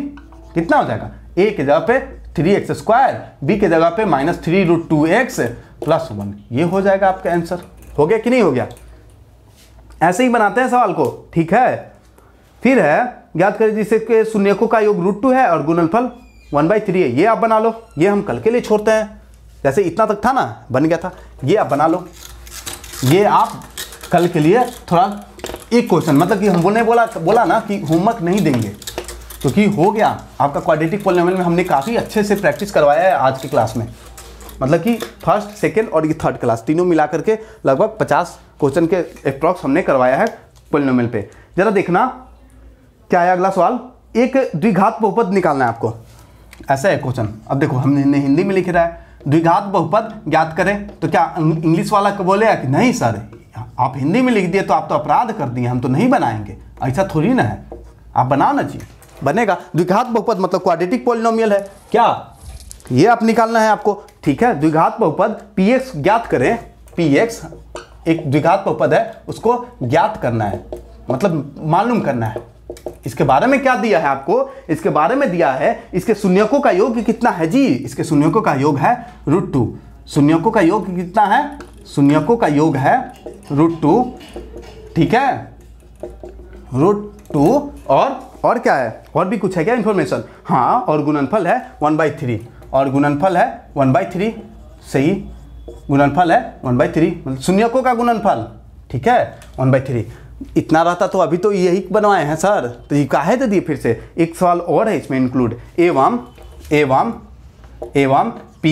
कितना हो जाएगा? a के जगह पे 3x², b के जगह पे -3√2x + 1, ये हो जाएगा आपका आंसर। हो गया कि नहीं हो गया? ऐसे ही बनाते हैं सवाल को, ठीक है। फिर है याद करें जिसके शून्यकों का योग √2 है और गुणनफल 1/3 है। ये आप बना लो, ये हम कल के लिए छोड़ते हैं। जैसे इतना तक था ना, बन गया था, ये आप बना लो। ये आप कल के लिए थोड़ा एक क्वेश्चन, मतलब कि हम बोला ना कि होमवर्क नहीं देंगे, क्योंकि हो गया आपका क्वाड्रेटिक पॉलिनोमियल में हमने काफ़ी अच्छे से प्रैक्टिस करवाया है आज की क्लास में। मतलब कि फर्स्ट, सेकेंड और ये थर्ड क्लास तीनों मिला करके लगभग 50 क्वेश्चन के अप्रॉक्स हमने करवाया है पॉलिनोमियल पे। जरा देखना क्या है अगला सवाल। एक द्विघात बहुपद निकालना है आपको, ऐसा है क्वेश्चन। अब देखो हमने हिंदी में लिख रहा है द्विघात बहुपद ज्ञात करें, तो क्या इंग्लिश वाला बोलेगा कि नहीं सर आप हिंदी में लिख दिए तो आप तो अपराध कर दिए, हम तो नहीं बनाएंगे। ऐसा थोड़ी ना है, आप बनाओ ना जी, बनेगा। द्विघात बहुपद मतलब क्वाड्रेटिक पॉलिनोमियल है क्या, ये आप निकालना है आपको, ठीक है। द्विघात बहुपद px ज्ञात करें, px एक द्विघात बहुपद है, उसको ज्ञात करना है, मतलब मालूम करना है। इसके बारे में क्या दिया है आपको? इसके बारे में दिया है इसके शून्यकों का योग कितना है जी? इसके शून्यकों का योग है √2। शून्यकों का योग कितना है? शून्यकों का योग है √2, ठीक है, √2। और क्या है? और भी कुछ है क्या इंफॉर्मेशन? हाँ, और गुणनफल है 1/3, और गुणनफल है 1/3, सही, गुणनफल है 1/3, मतलब शून्यकों का गुणनफल, ठीक है, 1/3। इतना रहता तो अभी तो यही बनवाए हैं सर, तो ये काहे दे दिए? फिर से एक सवाल और है इसमें इंक्लूड, एवं p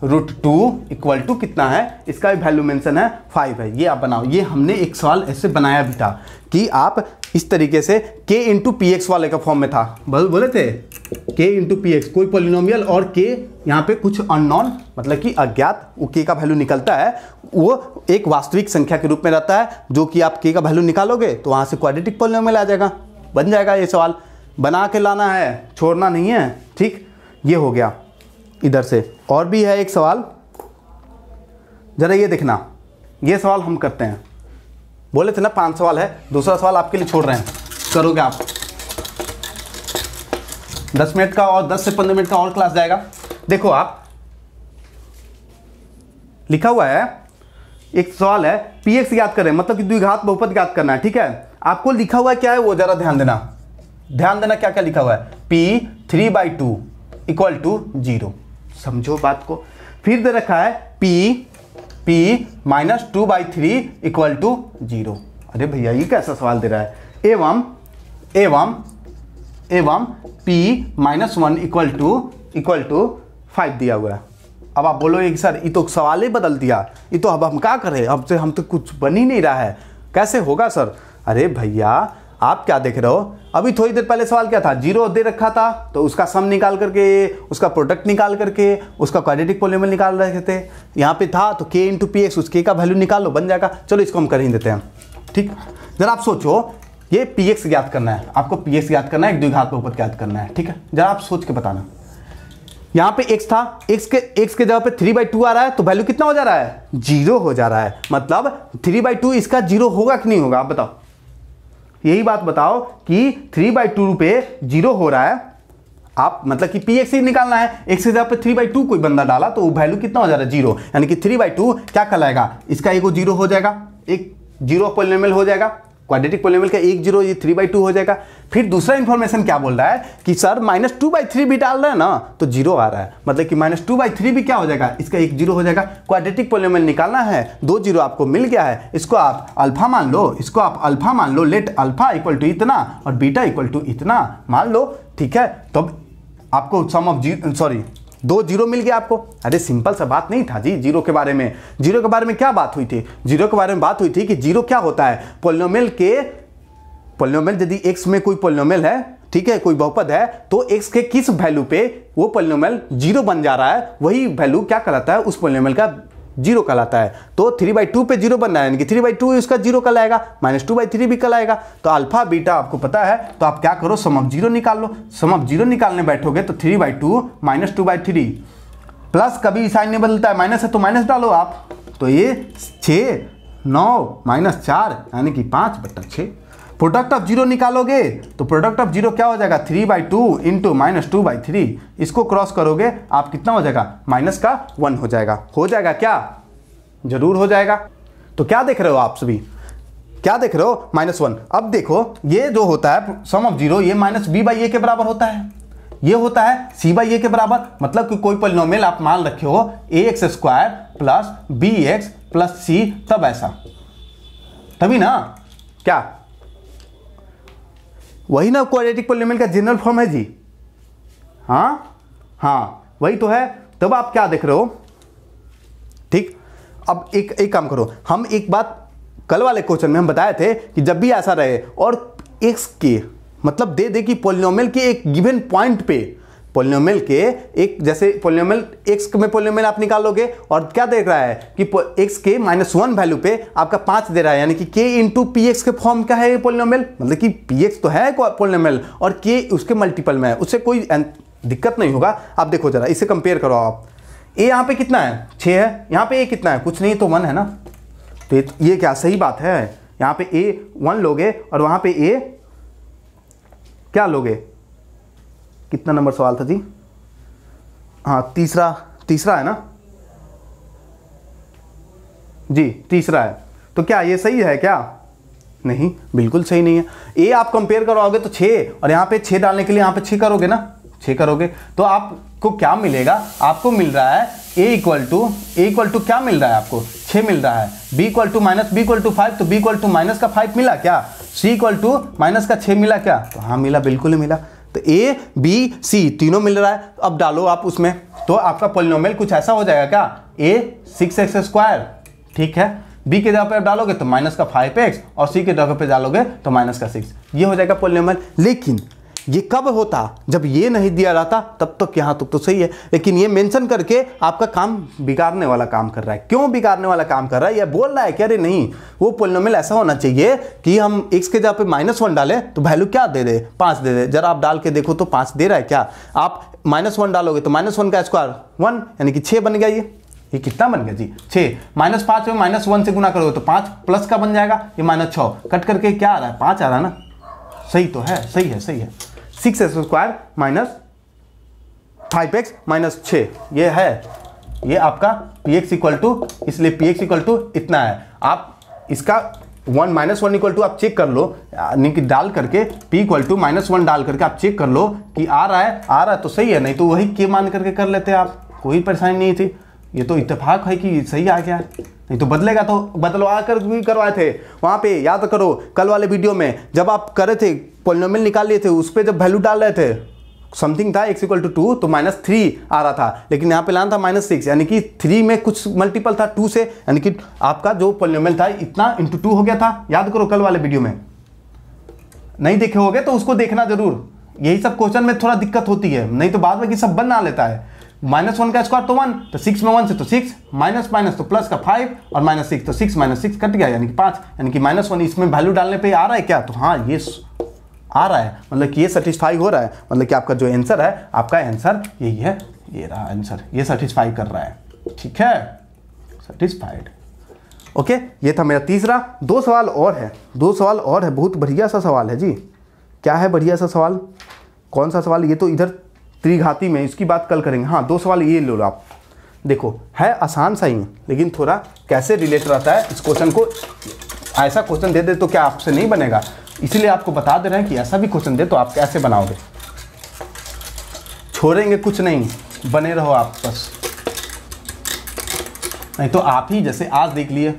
√2 = कितना है? इसका भी वैल्यू मेंशन है 5 है। ये आप बनाओ, ये हमने एक सवाल ऐसे बनाया भी था कि आप इस तरीके से k × px वाले का फॉर्म में था, बोले थे k × px, कोई पॉलिनोमियल और k यहाँ पे कुछ अननोन मतलब कि अज्ञात, वो k का वैल्यू निकलता है, वो एक वास्तविक संख्या के रूप में रहता है, जो कि आप k का वैल्यू निकालोगे तो वहाँ से क्वाड्रेटिक पॉलिनोमियल आ जाएगा, बन जाएगा। ये सवाल बना के लाना है, छोड़ना नहीं है, ठीक। ये हो गया इधर से। और भी है एक सवाल, जरा ये देखना, ये सवाल हम करते हैं। बोले थे ना 5 सवाल है, दूसरा सवाल आपके लिए छोड़ रहे हैं, करोगे आप। 10 मिनट का और 10 से 15 मिनट का और क्लास जाएगा। देखो आप लिखा हुआ है, एक सवाल है px याद करें, मतलब कि द्विघात बहुपद याद करना है, ठीक है। आपको लिखा हुआ क्या है वो जरा ध्यान देना, ध्यान देना क्या क्या लिखा हुआ है। p 3/2 इक्वल टू 0, समझो बात को। फिर दे रखा है p माइनस 2/3 इक्वल टू 0। अरे भैया ये कैसा सवाल दे रहा है। एवं p माइनस 1 इक्वल टू 5 दिया हुआ है। अब आप बोलोगे सर ये तो सवाल ही बदल दिया, ये तो अब हम क्या करें, अब से हम तो कुछ बन ही नहीं रहा है, कैसे होगा सर। अरे भैया आप क्या देख रहे हो, अभी थोड़ी देर पहले सवाल क्या था, 0 दे रखा था तो उसका सम निकाल करके, उसका प्रोडक्ट निकाल करके, उसका क्वाड्रेटिक पॉलिनोमियल निकाल रहे थे। यहाँ पे था तो k इंटू पी एक्स, उस k का वैल्यू निकाल लो, बन जाएगा। चलो इसको हम कर ही देते हैं, ठीक। जरा आप सोचो, ये पी एक्स ज्ञात करना है, आपको पी एक्स ज्ञात करना है, एक द्विघात बहुपद ज्ञात करना है, ठीक है। जरा आप सोच के बताना, यहाँ पे x था, x के जगह पे 3/2 आ रहा है तो वैल्यू कितना हो जा रहा है, 0 हो जा रहा है। मतलब 3/2 इसका 0 होगा कि नहीं होगा, आप बताओ, यही बात बताओ कि 3/2 पे 0 हो रहा है। आप मतलब कि px ही निकालना है, x के जगह पे 3/2 कोई बंदा डाला तो वैल्यू कितना हो जा रहा है, 0। यानी कि 3/2 क्या कहलाएगा, इसका एक 0 हो जाएगा, एक 0 पॉलिनोमियल हो जाएगा, क्वाड्रेटिक पॉलिनोमियल का 1 0, ये 3/2 हो जाएगा। फिर दूसरा इंफॉर्मेशन क्या बोल रहा है कि सर माइनस 2/3 भी डाल रहा है ना तो 0 आ रहा है, मतलब कि माइनस 2/3 भी क्या हो जाएगा, इसका 1 0 हो जाएगा। क्वाड्रेटिक पॉलिनोमियल निकालना है, 2 0 आपको मिल गया है, इसको आप अल्फा मान लो, इसको आप अल्फा मान लो, लेट अल्फा इक्वल टू इतना और बीटा इक्वल टू इतना मान लो, ठीक है। तो आपको सम ऑफ 2 0 मिल गया आपको। अरे सिंपल सा बात नहीं था जी। जीरो के बारे में क्या बात हुई थी, जीरो के बारे में बात हुई थी कि जीरो क्या होता है, पॉलिनोमियल यदि x में कोई पॉलिनोमियल है, ठीक है, कोई बहुपद है, तो x के किस वैल्यू पे वो पॉलिनोमियल 0 बन जा रहा है, वही वैल्यू क्या कहलाता है, उस पॉलिनोमियल का 0 कहलाता है। तो 3/2 पे 0 बन रहा है, यानी कि 3/2 उसका 0 कहलाएगा, माइनस 2/3 भी कहलाएगा। तो अल्फा बीटा आपको पता है, तो आप क्या करो, सम ऑफ 0 निकाल लो। सम ऑफ 0 निकालने बैठोगे तो 3/2 माइनस 2/3, प्लस कभी साइन नहीं बदलता है, माइनस है तो माइनस डालो आप, तो ये 6 9 माइनस 4 यानी कि 5/6। प्रोडक्ट ऑफ 0 निकालोगे तो प्रोडक्ट ऑफ 0 क्या हो जाएगा, 3/2 इंटू माइनस 2/3। इसको क्रॉस करोगे आप कितना हो जाएगा, माइनस का 1 हो जाएगा क्या, जरूर हो जाएगा। तो क्या देख रहे हो आप सभी, क्या देख रहे हो, -1। अब देखो ये जो होता है सम ऑफ 0, ये माइनस b/a के बराबर होता है, ये होता है c/a के बराबर। मतलब कि कोई पॉलिनोमियल आप मान रखे हो ax² plus bx plus c, तब ऐसा, तभी ना, क्या वही ना क्वाड्रेटिक पॉलिनोमियल का जनरल फॉर्म है जी। हाँ वही तो है। तब आप क्या देख रहे हो, ठीक। अब एक काम करो, हम एक बात कल वाले क्वेश्चन में हम बताए थे कि जब भी ऐसा रहे और x के मतलब दे कि पॉलिनोमियल के एक गिवन पॉइंट पे, पॉलिनोमियल के एक, जैसे पॉलिनोमियल x में पॉलिनोमियल आप निकालोगे और क्या देख रहा है कि x के -1 वैल्यू पे आपका 5 दे रहा है, यानी कि k इंटू पी एक्स के फॉर्म का है ये पॉलिनोमियल, मतलब कि px तो है पॉलिनोमियल और k उसके मल्टीपल में है, उससे कोई दिक्कत नहीं होगा। आप देखो जरा, इसे कंपेयर करो आप, a यहाँ पे कितना है, 6 है, यहाँ पे a कितना है, कुछ नहीं तो 1 है ना। तो ये क्या सही बात है, यहाँ पे a 1 लोगे और वहाँ पे a क्या लोगे, कितना नंबर सवाल था जी, हाँ तीसरा है ना जी, तीसरा है। तो क्या ये सही है क्या, नहीं बिल्कुल सही नहीं है। ए आप कंपेयर करोगे तो 6 और यहाँ पे 6 डालने के लिए यहाँ पे 6 करोगे ना, 6 करोगे तो आपको क्या मिलेगा, आपको मिल रहा है a इक्वल टू क्या मिल रहा है आपको, 6 मिल रहा है। b इक्वल टू -5, तो b इक्वल टू माइनस का 5 मिला क्या, c इक्वल टू माइनस का 6 मिला क्या, तो हाँ मिला, बिल्कुल मिला। तो a b c तीनों मिल रहा है। अब डालो आप उसमें, तो आपका पॉलिनोमियल कुछ ऐसा हो जाएगा क्या, a 6x², ठीक है। b के जगह पे आप डालोगे तो माइनस का 5x और c के जगह पे डालोगे तो माइनस का 6, ये हो जाएगा पॉलिनोमियल। लेकिन ये कब होता, जब ये नहीं दिया जाता, तब तक यहाँ तक तो सही है, लेकिन ये मेंशन करके आपका काम बिगाड़ने वाला काम कर रहा है। क्यों बिगाड़ने वाला काम कर रहा है, ये बोल रहा है कि अरे नहीं, वो पॉलिनोमियल ऐसा होना चाहिए कि हम x के जगह पे -1 डालें तो वैल्यू क्या दे दे, 5 दे दे। जरा आप डाल के देखो तो 5 दे रहा है क्या, आप -1 डालोगे तो -1 का स्क्वायर 1, यानी कि 6 बन गया ये, ये कितना बन गया जी 6, -5 में -1 से गुना करोगे तो 5 प्लस का बन जाएगा, ये -6 कट करके क्या आ रहा है 5 आ रहा है ना, सही तो है, सही है, सही है। 6x² माइनस 5x माइनस 6 ये है, ये आपका px इक्वल टू, इसलिए px इक्वल टू इतना है। आप इसका 1 -1 इक्वल टू आप चेक कर लो, यानी कि डाल करके p इक्वल टू -1 डाल करके आप चेक कर लो कि आ रहा है तो सही है, नहीं तो वही k मान करके कर लेते आप, कोई परेशानी नहीं थी। ये तो इत्तेफाक है कि सही आ गया, नहीं तो बदलेगा तो बदलवा कर भी करवाए थे वहाँ पे, याद करो कल वाले वीडियो में जब आप कर रहे थे पॉलिनोमियल निकाल लिए थे, उस पर जब वैल्यू डाल रहे थे समथिंग था x इक्वल टू 2 तो -3 आ रहा था, लेकिन यहाँ पे लाना था -6, यानी कि 3 में कुछ मल्टीपल था 2 से, यानी कि आपका जो पॉलिनोमियल था इतना इंटू 2 हो गया था। याद करो कल वाले वीडियो में, नहीं देखे होगे तो उसको देखना जरूर, यही सब क्वेश्चन में थोड़ा दिक्कत होती है, नहीं तो बाद में कि सब बना लेता है। -1 का स्क्वायर तो 1, तो 6 में 1 से तो 6, माइनस तो प्लस का 5 और -6 तो 6 - 6 कट गया यानी कि 5, यानी कि -1 इसमें वैल्यू डालने पे आ रहा है क्या, तो हाँ ये आ रहा है, मतलब कि ये सेटिस्फाई हो रहा है, मतलब कि आपका जो आंसर है, आपका आंसर यही है, ये रहा आंसर, ये सेटिस्फाई कर रहा है, ठीक है, सेटिस्फाइड। ओके, ये था मेरा तीसरा। 2 सवाल और है, 2 सवाल और है, बहुत बढ़िया सा सवाल है जी। क्या है बढ़िया सा सवाल, कौन सा सवाल, ये तो इधर त्रिघाती में, इसकी बात कल करेंगे। हाँ 2 सवाल ये लो आप, देखो है आसान सा ही, लेकिन थोड़ा कैसे रिलेट रहता है इस क्वेश्चन को, ऐसा क्वेश्चन दे दे तो क्या आपसे नहीं बनेगा, इसीलिए आपको बता दे रहे हैं कि ऐसा भी क्वेश्चन दे तो आप कैसे बनाओगे, छोड़ेंगे कुछ नहीं, बने रहो आप बस, नहीं तो आप ही जैसे आज देख लिए,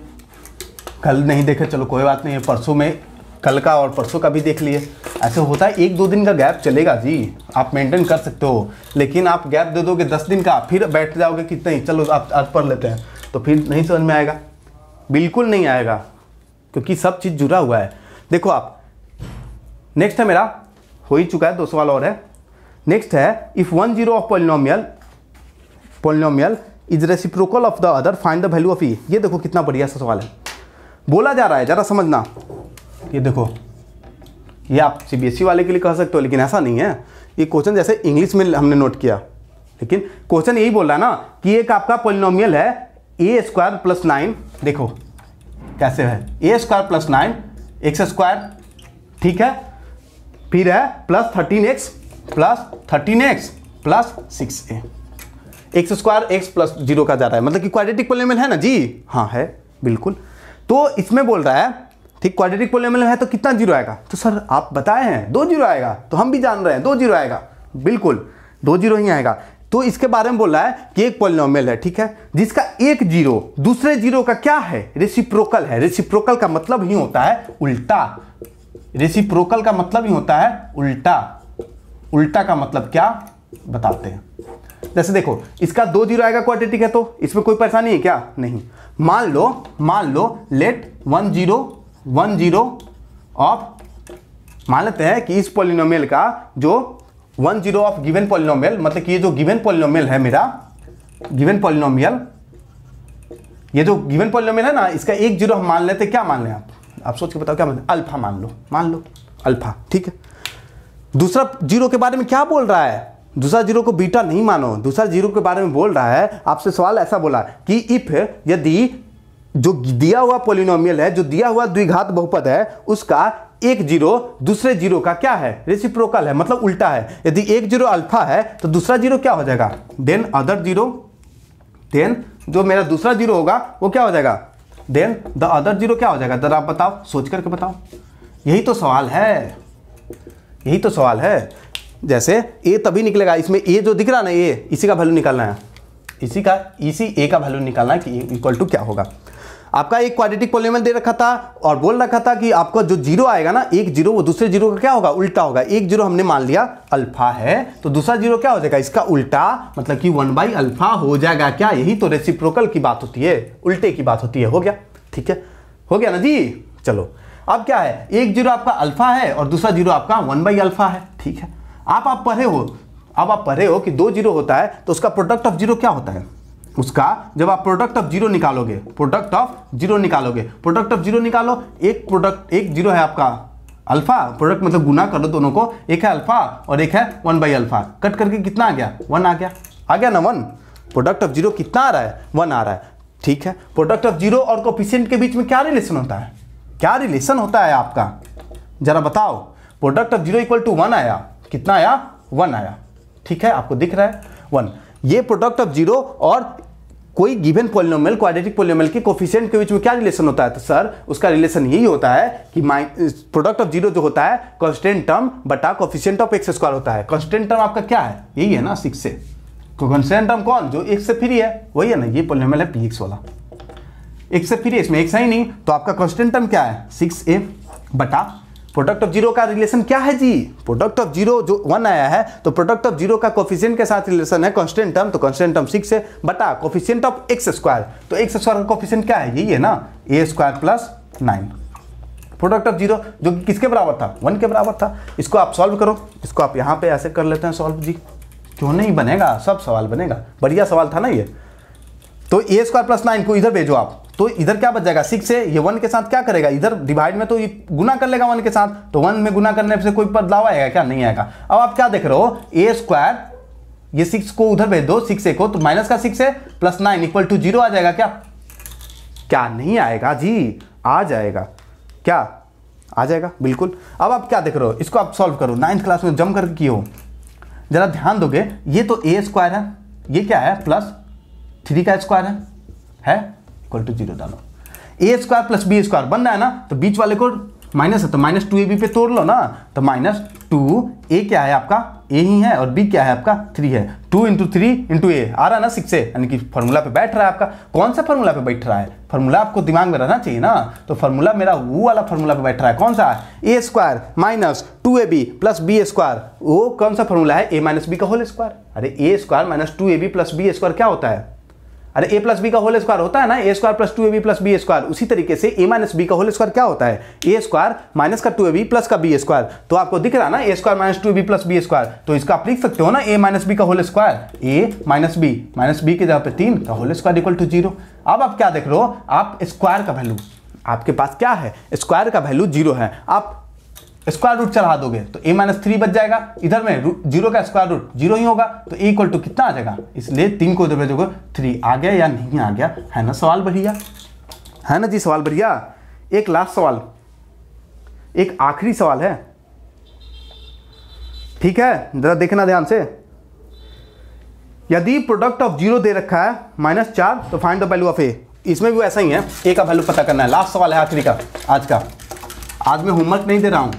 कल नहीं देखे चलो कोई बात नहीं है, परसों में कल का और परसों का भी देख लिए, ऐसे होता है। 1-2 दिन का गैप चलेगा जी, आप मेंटेन कर सकते हो, लेकिन आप गैप दे दोगे 10 दिन का, फिर बैठ जाओगे कि नहीं चलो आप आज पढ़ लेते हैं, तो फिर नहीं समझ में आएगा, बिल्कुल नहीं आएगा, क्योंकि सब चीज़ जुड़ा हुआ है। देखो आप, नेक्स्ट है मेरा, हो ही चुका है, 2 सवाल और है। नेक्स्ट है, if 1 zero of polynomial is reciprocal of the other, find the value of E. ये देखो कितना बढ़िया सा सवाल है, बोला जा रहा है, जरा समझना, ये देखो, ये आप CBSE वाले के लिए कह सकते हो, लेकिन ऐसा नहीं है, ये क्वेश्चन जैसे इंग्लिश में हमने नोट किया, लेकिन क्वेश्चन यही बोल रहा है ना कि एक आपका पॉलिनोमियल है a² + 9, देखो कैसे है, a² + 9 x², ठीक है, फिर है +13x + 6a, x² x + 0 का जा रहा है, मतलब कि क्वाड्रेटिक पॉलिनोमियल है ना जी, हाँ है बिल्कुल। तो इसमें बोल रहा है, ठीक, क्वाड्रेटिक पॉलिनोमियल है तो कितना जीरो आएगा, तो सर आप बताए हैं 2 जीरो आएगा, तो हम भी जान रहे हैं 2 जीरो आएगा, बिल्कुल 2 जीरो ही आएगा। तो इसके बारे में बोल रहा है कि एक पॉलिनोमियल है, ठीक है, जिसका एक जीरो दूसरे जीरो का क्या है, रेसिप्रोकल है। रेसिप्रोकल का मतलब ही होता है उल्टा, रेसिप्रोकल का मतलब ही होता है उल्टा, उल्टा का मतलब क्या बताते हैं। जैसे देखो, इसका 2 जीरो आएगा, क्वाड्रेटिक है तो इसमें कोई परेशानी है क्या, नहीं। मान लो लेट 1 0 ऑफ, मान लेते हैं कि इस पॉलिनोमियल का जो 1 0 ऑफ गिवन पॉलिनोमियल, मतलब कि ये जो गिवन पॉलिनोमियल है मेरा, गिवन पॉलिनोमियल, ये जो गिवन पॉलिनोमियल है ना, इसका 1 जीरो हम मान लेते, क्या मान लें आप सोच के बताओ क्या मान लें, अल्फा मान लो अल्फा, ठीक है। दूसरा जीरो के बारे में क्या बोल रहा है, दूसरा जीरो को बीटा नहीं मानो, दूसरा जीरो के बारे में बोल रहा है, आपसे सवाल ऐसा बोला कि इफ, यदि जो दिया हुआ पॉलिनोमियल है, जो दिया हुआ द्विघात बहुपद है, उसका एक जीरो दूसरे जीरो का क्या है, रेसिप्रोकल है, मतलब उल्टा है। यदि एक जीरो अल्फा है तो दूसरा जीरो क्या हो जाएगा, देन अदर जीरो, देन जो मेरा दूसरा जीरो होगा वो क्या हो जाएगा, देन द अदर जीरो क्या हो जाएगा, जरा आप बताओ, सोच करके बताओ, यही तो सवाल है, यही तो सवाल है। जैसे ए तभी निकलेगा, इसमें ए जो दिख रहा है ना, ए, इसी का वैल्यू निकालना है, इसी ए का वैल्यू निकालना है कि इक्वल टू क्या होगा। आपका एक क्वाड्रेटिक पॉलिनोमियल दे रखा था और बोल रखा था कि आपका जो जीरो आएगा ना, एक जीरो, वो दूसरे जीरो का क्या होगा, उल्टा होगा। एक जीरो हमने मान लिया अल्फा है, तो दूसरा जीरो क्या हो जाएगा, इसका उल्टा, मतलब कि 1/अल्फा हो जाएगा क्या। यही तो रेसिप्रोकल की बात होती है, उल्टे की बात होती है। हो गया, ठीक है, हो गया ना जी। चलो अब क्या है, एक जीरो आपका अल्फा है और दूसरा जीरो आपका 1/अल्फा है, ठीक है। आप पढ़े हो, अब आप पढ़े हो कि 2 जीरो होता है तो उसका प्रोडक्ट ऑफ जीरो क्या होता है, उसका जब आप प्रोडक्ट ऑफ जीरो निकालोगे, प्रोडक्ट ऑफ जीरो निकालो, एक जीरो है आपका अल्फा, प्रोडक्ट मतलब गुना कर लो दोनों को, एक है अल्फा और एक है 1/अल्फा, कट करके कितना आ गया, 1 आ गया ना, प्रोडक्ट ऑफ जीरो कितना आ रहा है, 1 आ रहा है। ठीक है, प्रोडक्ट ऑफ जीरो और कोफिशिएंट के बीच में क्या रिलेशन होता है, क्या रिलेशन होता है आपका, जरा बताओ। Product of zero equal to 1 आया, कितना आया, 1 आया। ठीक है, आपको दिख रहा है 1। ये प्रोडक्ट ऑफ जीरो और कोई गिवन पॉलिनोमियल, क्वाड्रेटिक पॉलिनोमियल के कोफिशिएंट के बीच में क्या रिलेशन होता है, तो सर उसका रिलेशन यही होता है कि प्रोडक्ट ऑफ जीरो जो होता है कांस्टेंट टर्म बटा कोफिशिएंट ऑफ एक्स स्क्वायर होता है। कांस्टेंट टर्म आपका क्या है, यही है ना 6 से, तो कांस्टेंट टर्म कौन, जो x से फ्री है, वही है ना, ये पॉलिनोमियल है px वाला, x से फ्री है, इसमें x है ही नहीं, तो आपका कांस्टेंट टर्म क्या है 6a बटा प्रोडक्ट ऑफ जीरो का रिलेशन क्या है जी, प्रोडक्ट ऑफ जीरो जो 1 आया है, तो प्रोडक्ट ऑफ जीरो का कोफिशिएंट के साथ रिलेशन है कांस्टेंट टर्म, तो कांस्टेंट टर्म 6 है बटा कोफिशिएंट ऑफ एक्स स्क्वायर, तो एक्स स्क्वायर का कोफिशिएंट क्या है, यही है ना a square plus 9। Product of zero जो कि किसके बराबर था, 1 के बराबर था। इसको आप सॉल्व करो, इसको आप यहाँ पे ऐसे कर लेते हैं सॉल्व जी, क्यों नहीं बनेगा, सब सवाल बनेगा, बढ़िया सवाल था ना ये। तो a स्क्वायर प्लस 9 को इधर भेजो आप, तो इधर क्या बच जाएगा 6 है, ये 1 के साथ क्या करेगा, इधर डिवाइड में तो ये गुना कर लेगा 1 के साथ, तो 1 में गुना करने से कोई बदलाव आएगा क्या, नहीं आएगा। अब आप क्या देख रहे हो, a स्क्वायर, ये 6 को उधर भेज दो, 6a को, तो माइनस का 6 है प्लस 9 इक्वल टू 0 आ जाएगा क्या, क्या नहीं आएगा जी, आ जाएगा, क्या आ जाएगा, बिल्कुल। अब आप क्या देख रहे हो, इसको आप सॉल्व करो, 9th क्लास में जम करके किए हो, जरा ध्यान दोगे, ये तो a स्क्वायर है, ये क्या है प्लस 3 का स्क्वायर है इक्वल टू 0 डालो, a square plus B square बन रहा है ना, तो बीच वाले को माइनस है तो माइनस 2ab पे तोड़ लो ना, तो माइनस 2a क्या है आपका a ही है और b क्या है आपका 3 है, 2 इंटू 3 इंटू a आ रहा है ना 6 से, यानी कि फॉर्मूला पे बैठ रहा है आपका। कौन सा फॉर्मूला पे बैठ रहा है, फॉर्मूला आपको दिमाग में रहना चाहिए ना, तो फॉर्मूला मेरा वो वाला फॉर्मूला पे बैठ रहा है, कौन सा, a square minus 2ab plus B square, वो कौन सा फॉर्मूला है, a माइनस बी का होल स्क्वायर। अरे a square minus 2ab plus B square क्या होता है, अरे a प्लस बी का होल स्क्वायर होता है ना, a square plus 2ab plus B square. उसी तरीके से a माइनस बी का होल स्क्वायर क्या होता है, a स्क्वायर माइनस का 2ab प्लस का बी स्क्वायर। तो आपको दिख रहा है ना a square minus 2ab plus B square, तो इसका आप लिख सकते हो ना a माइनस बी का whole square, a minus B के जगह पे 3 का होल स्क्वायर इक्वल टू 0। अब आप क्या देख रहे हो, आप स्क्वायर का वैल्यू, आपके पास क्या है, स्क्वायर का वैल्यू 0 है, आप स्क्वायर रूट चढ़ा दोगे तो a माइनस 3 बच जाएगा, इधर में 0 का स्क्वायर रूट 0 ही होगा, तो a इक्वल टू कितना आ जाएगा, इसलिए 3 को इधर भेजोगे 3 आ गया या नहीं आ गया, है ना सवाल बढ़िया, है ना जी सवाल बढ़िया। एक लास्ट सवाल, एक आखिरी सवाल है, ठीक है, जरा देखना ध्यान से। यदि प्रोडक्ट ऑफ जीरो दे रखा है -4, तो find the value of a। इसमें भी ऐसा ही है, a का वैल्यू पता करना है। लास्ट सवाल है आखिरी का आज का। आज मैं होमवर्क नहीं दे रहा हूं,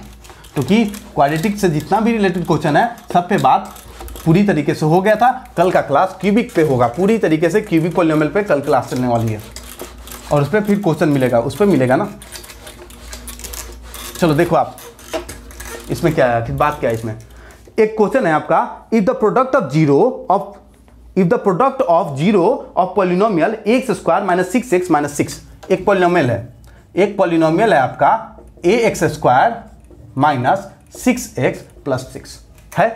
क्योंकि क्वाड्रेटिक से जितना भी रिलेटेड क्वेश्चन है सब पे बात पूरी तरीके से हो गया था। कल का क्लास क्यूबिक पे होगा, पूरी तरीके से क्यूबिक पॉलिनोमियल पे कल क्लास चलने वाली है, और उस पर फिर क्वेश्चन मिलेगा, उस पर मिलेगा ना। चलो देखो आप, इसमें क्या है, बात क्या है इसमें। एक क्वेश्चन है आपका, if the product of zero of polynomial x square minus 6x minus 6। एक पॉलिनोमियल है आपका ax square minus 6x plus 6 है,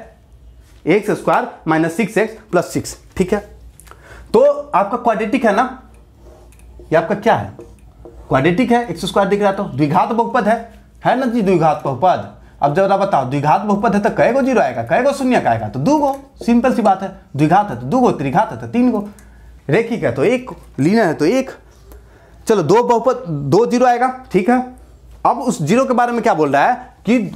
x square minus 6x plus 6, ठीक है। तो आपका क्वाड्रेटिक है ना, ये आपका क्या है, क्वाड्रेटिक है, एक्स स्क्वायर दिख रहा, तो द्विघात बहुपद है ना जी, द्विघात बहुपद। अब जरा बताओ, द्विघात बहुपद है तो कै गो जीरो आएगा, कै गो शून्य का आएगा, तो 2 गो, सिंपल सी बात है। द्विघात है तो 2 गो, त्रिघात है तो 3 गो, रेखिक है तो 1, लीनियर है तो 1। चलो 2 बहुपद 2 जीरो आएगा, ठीक है। अब उस जीरो के बारे में क्या बोल रहा है कि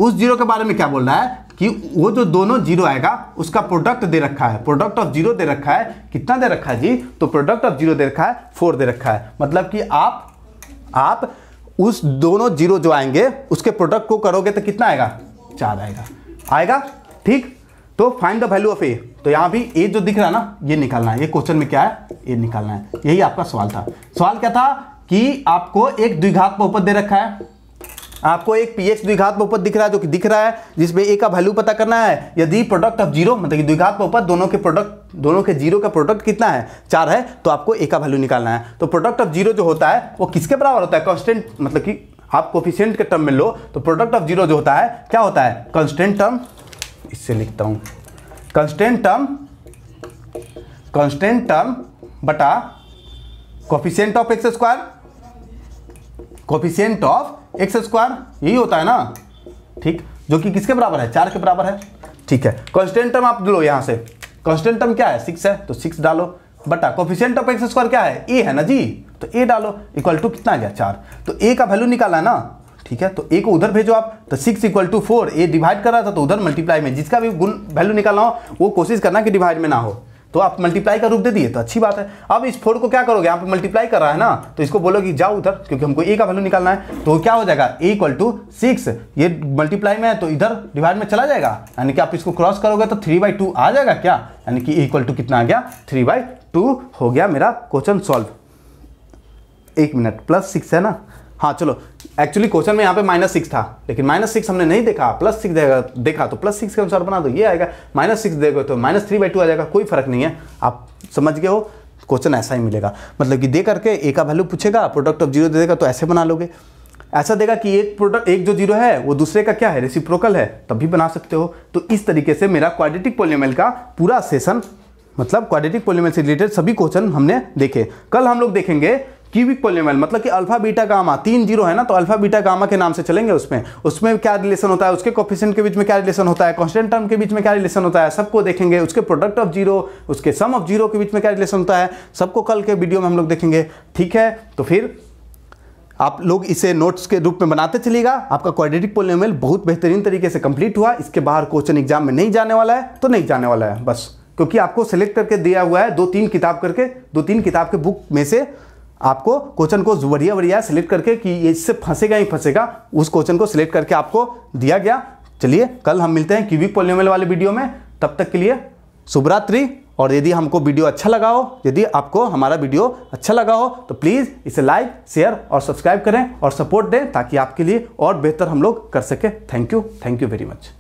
उस जीरो के बारे में क्या बोल रहा है कि वो जो दोनों जीरो आएगा उसका प्रोडक्ट दे रखा है, प्रोडक्ट ऑफ जीरो दे रखा है, कितना दे रखा है जी, तो प्रोडक्ट ऑफ जीरो दे रखा है 4 दे रखा है। मतलब कि आप उस दोनों जीरो जो आएंगे उसके प्रोडक्ट को करोगे तो कितना आएगा, 4 आएगा, ठीक। तो फाइंड द वैल्यू ऑफ ए, तो यहां भी ए जो दिख रहा है ना, ये निकालना है, ये क्वेश्चन में क्या है, ए निकालना है। यही आपका सवाल था। सवाल क्या था कि आपको एक द्विघात बहुपद दे रखा है, आपको एक px द्विघात बहुपद दिख रहा है, जो कि दिख रहा है, जिसमें a का वैल्यू पता करना है। यदि प्रोडक्ट ऑफ जीरो, मतलब कि द्विघात बहुपद दोनों के जीरो का प्रोडक्ट कितना है, 4 है, तो आपको a का वैल्यू निकालना है। तो प्रोडक्ट ऑफ जीरो जो होता है वो किसके बराबर होता है, कांस्टेंट, मतलब कि आप कोफिशिएंट के टर्म में लो तो प्रोडक्ट ऑफ जीरो जो होता है क्या होता है, कांस्टेंट टर्म, इससे लिखता हूं, कांस्टेंट टर्म बटा coefficient of x square, coefficient of x square, यही होता है ना, ठीक, जो कि किसके बराबर है, 4 के बराबर है, ठीक है। कांस्टेंट टर्म आप लो यहां से, कांस्टेंट टर्म क्या है 6 है तो 6 डालो, बटा कोफिशिएंट ऑफ एक्स स्क्वायर क्या है a है ना जी, तो a डालो, इक्वल टू कितना आ गया 4। तो a का वैल्यू निकाला है ना, ठीक है, तो a को उधर भेजो आप, तो 6 इक्वल टू 4, a डिवाइड कर रहा था तो उधर मल्टीप्लाई में, जिसका भी गुण वैल्यू निकालना हो वो कोशिश करना कि डिवाइड में ना हो, तो आप मल्टीप्लाई का रूप दे दिए तो अच्छी बात है। अब इस 4 को क्या करोगे, यहाँ पे मल्टीप्लाई कर रहा है ना, तो इसको बोलोगे जाओ उधर, क्योंकि हमको a का वैल्यू निकालना है, तो क्या हो जाएगा a इक्वल टू 6, ये मल्टीप्लाई में है तो इधर डिवाइड में चला जाएगा, यानी कि आप इसको क्रॉस करोगे तो 3/2 आ जाएगा क्या, यानी कि a इक्वल टू कितना आ गया 3/2 हो गया मेरा क्वेश्चन सॉल्व। 1 मिनट, +6 है ना, हाँ चलो, एक्चुअली क्वेश्चन में यहाँ पे -6 था, लेकिन -6 हमने नहीं देखा, +6 देखा तो +6 के अनुसार बना दो, ये आएगा, -6 देखो तो -3/2 आ जाएगा, कोई फर्क नहीं है, आप समझ गए हो, क्वेश्चन ऐसा ही मिलेगा, मतलब कि दे करके a का वैल्यू पूछेगा, प्रोडक्ट ऑफ जीरो दे देगा तो ऐसे बना लोगे, ऐसा देगा कि एक जो जीरो है वो दूसरे का क्या है रेसिप्रोकल है, तब भी बना सकते हो। तो इस तरीके से मेरा क्वाड्रेटिक पॉलिनोमियल का पूरा सेशन, मतलब क्वाड्रेटिक पॉलिनोमियल से रिलेटेड सभी क्वेश्चन हमने देखे। कल हम लोग देखेंगे क्यूबिक पॉलिनोमियल, मतलब कि अल्फा बीटा गामा, 3 जीरो है ना, तो अल्फा बीटा गामा के नाम से चलेंगे, उसमें क्या रिलेशन होता है, उसके कोफिशिएंट के बीच में क्या रिलेशन होता है, कांस्टेंट टर्म के बीच में क्या रिलेशन होता है, सबको देखेंगे। उसके प्रोडक्ट ऑफ जीरो, उसके सम ऑफ जीरो के बीच में क्या रिलेशन होता है, सबको कल के वीडियो में हम लोग देखेंगे। ठीक है, तो फिर आप लोग इसे नोट्स के रूप में बनाते चलिएगा। आपका क्वाड्रेटिक पॉलिनोमियल बहुत बेहतरीन तरीके से कंप्लीट हुआ। इसके बाहर क्वेश्चन एग्जाम में नहीं जाने वाला है तो नहीं जाने वाला है बस, क्योंकि आपको सिलेक्ट करके दिया हुआ है 2-3 किताब करके, 2-3 किताब के बुक में से आपको क्वेश्चन को बढ़िया सिलेक्ट करके कि ये इससे फंसेगा ही फंसेगा, उस क्वेश्चन को सिलेक्ट करके आपको दिया गया। चलिए कल हम मिलते हैं क्यूबिक पॉलिनोमियल वाले वीडियो में, तब तक के लिए शुभ रात्रि। और यदि हमको वीडियो अच्छा लगा हो, यदि आपको हमारा वीडियो अच्छा लगा हो तो प्लीज़ इसे लाइक, शेयर और सब्सक्राइब करें और सपोर्ट दें, ताकि आपके लिए और बेहतर हम लोग कर सकें। Thank you very much.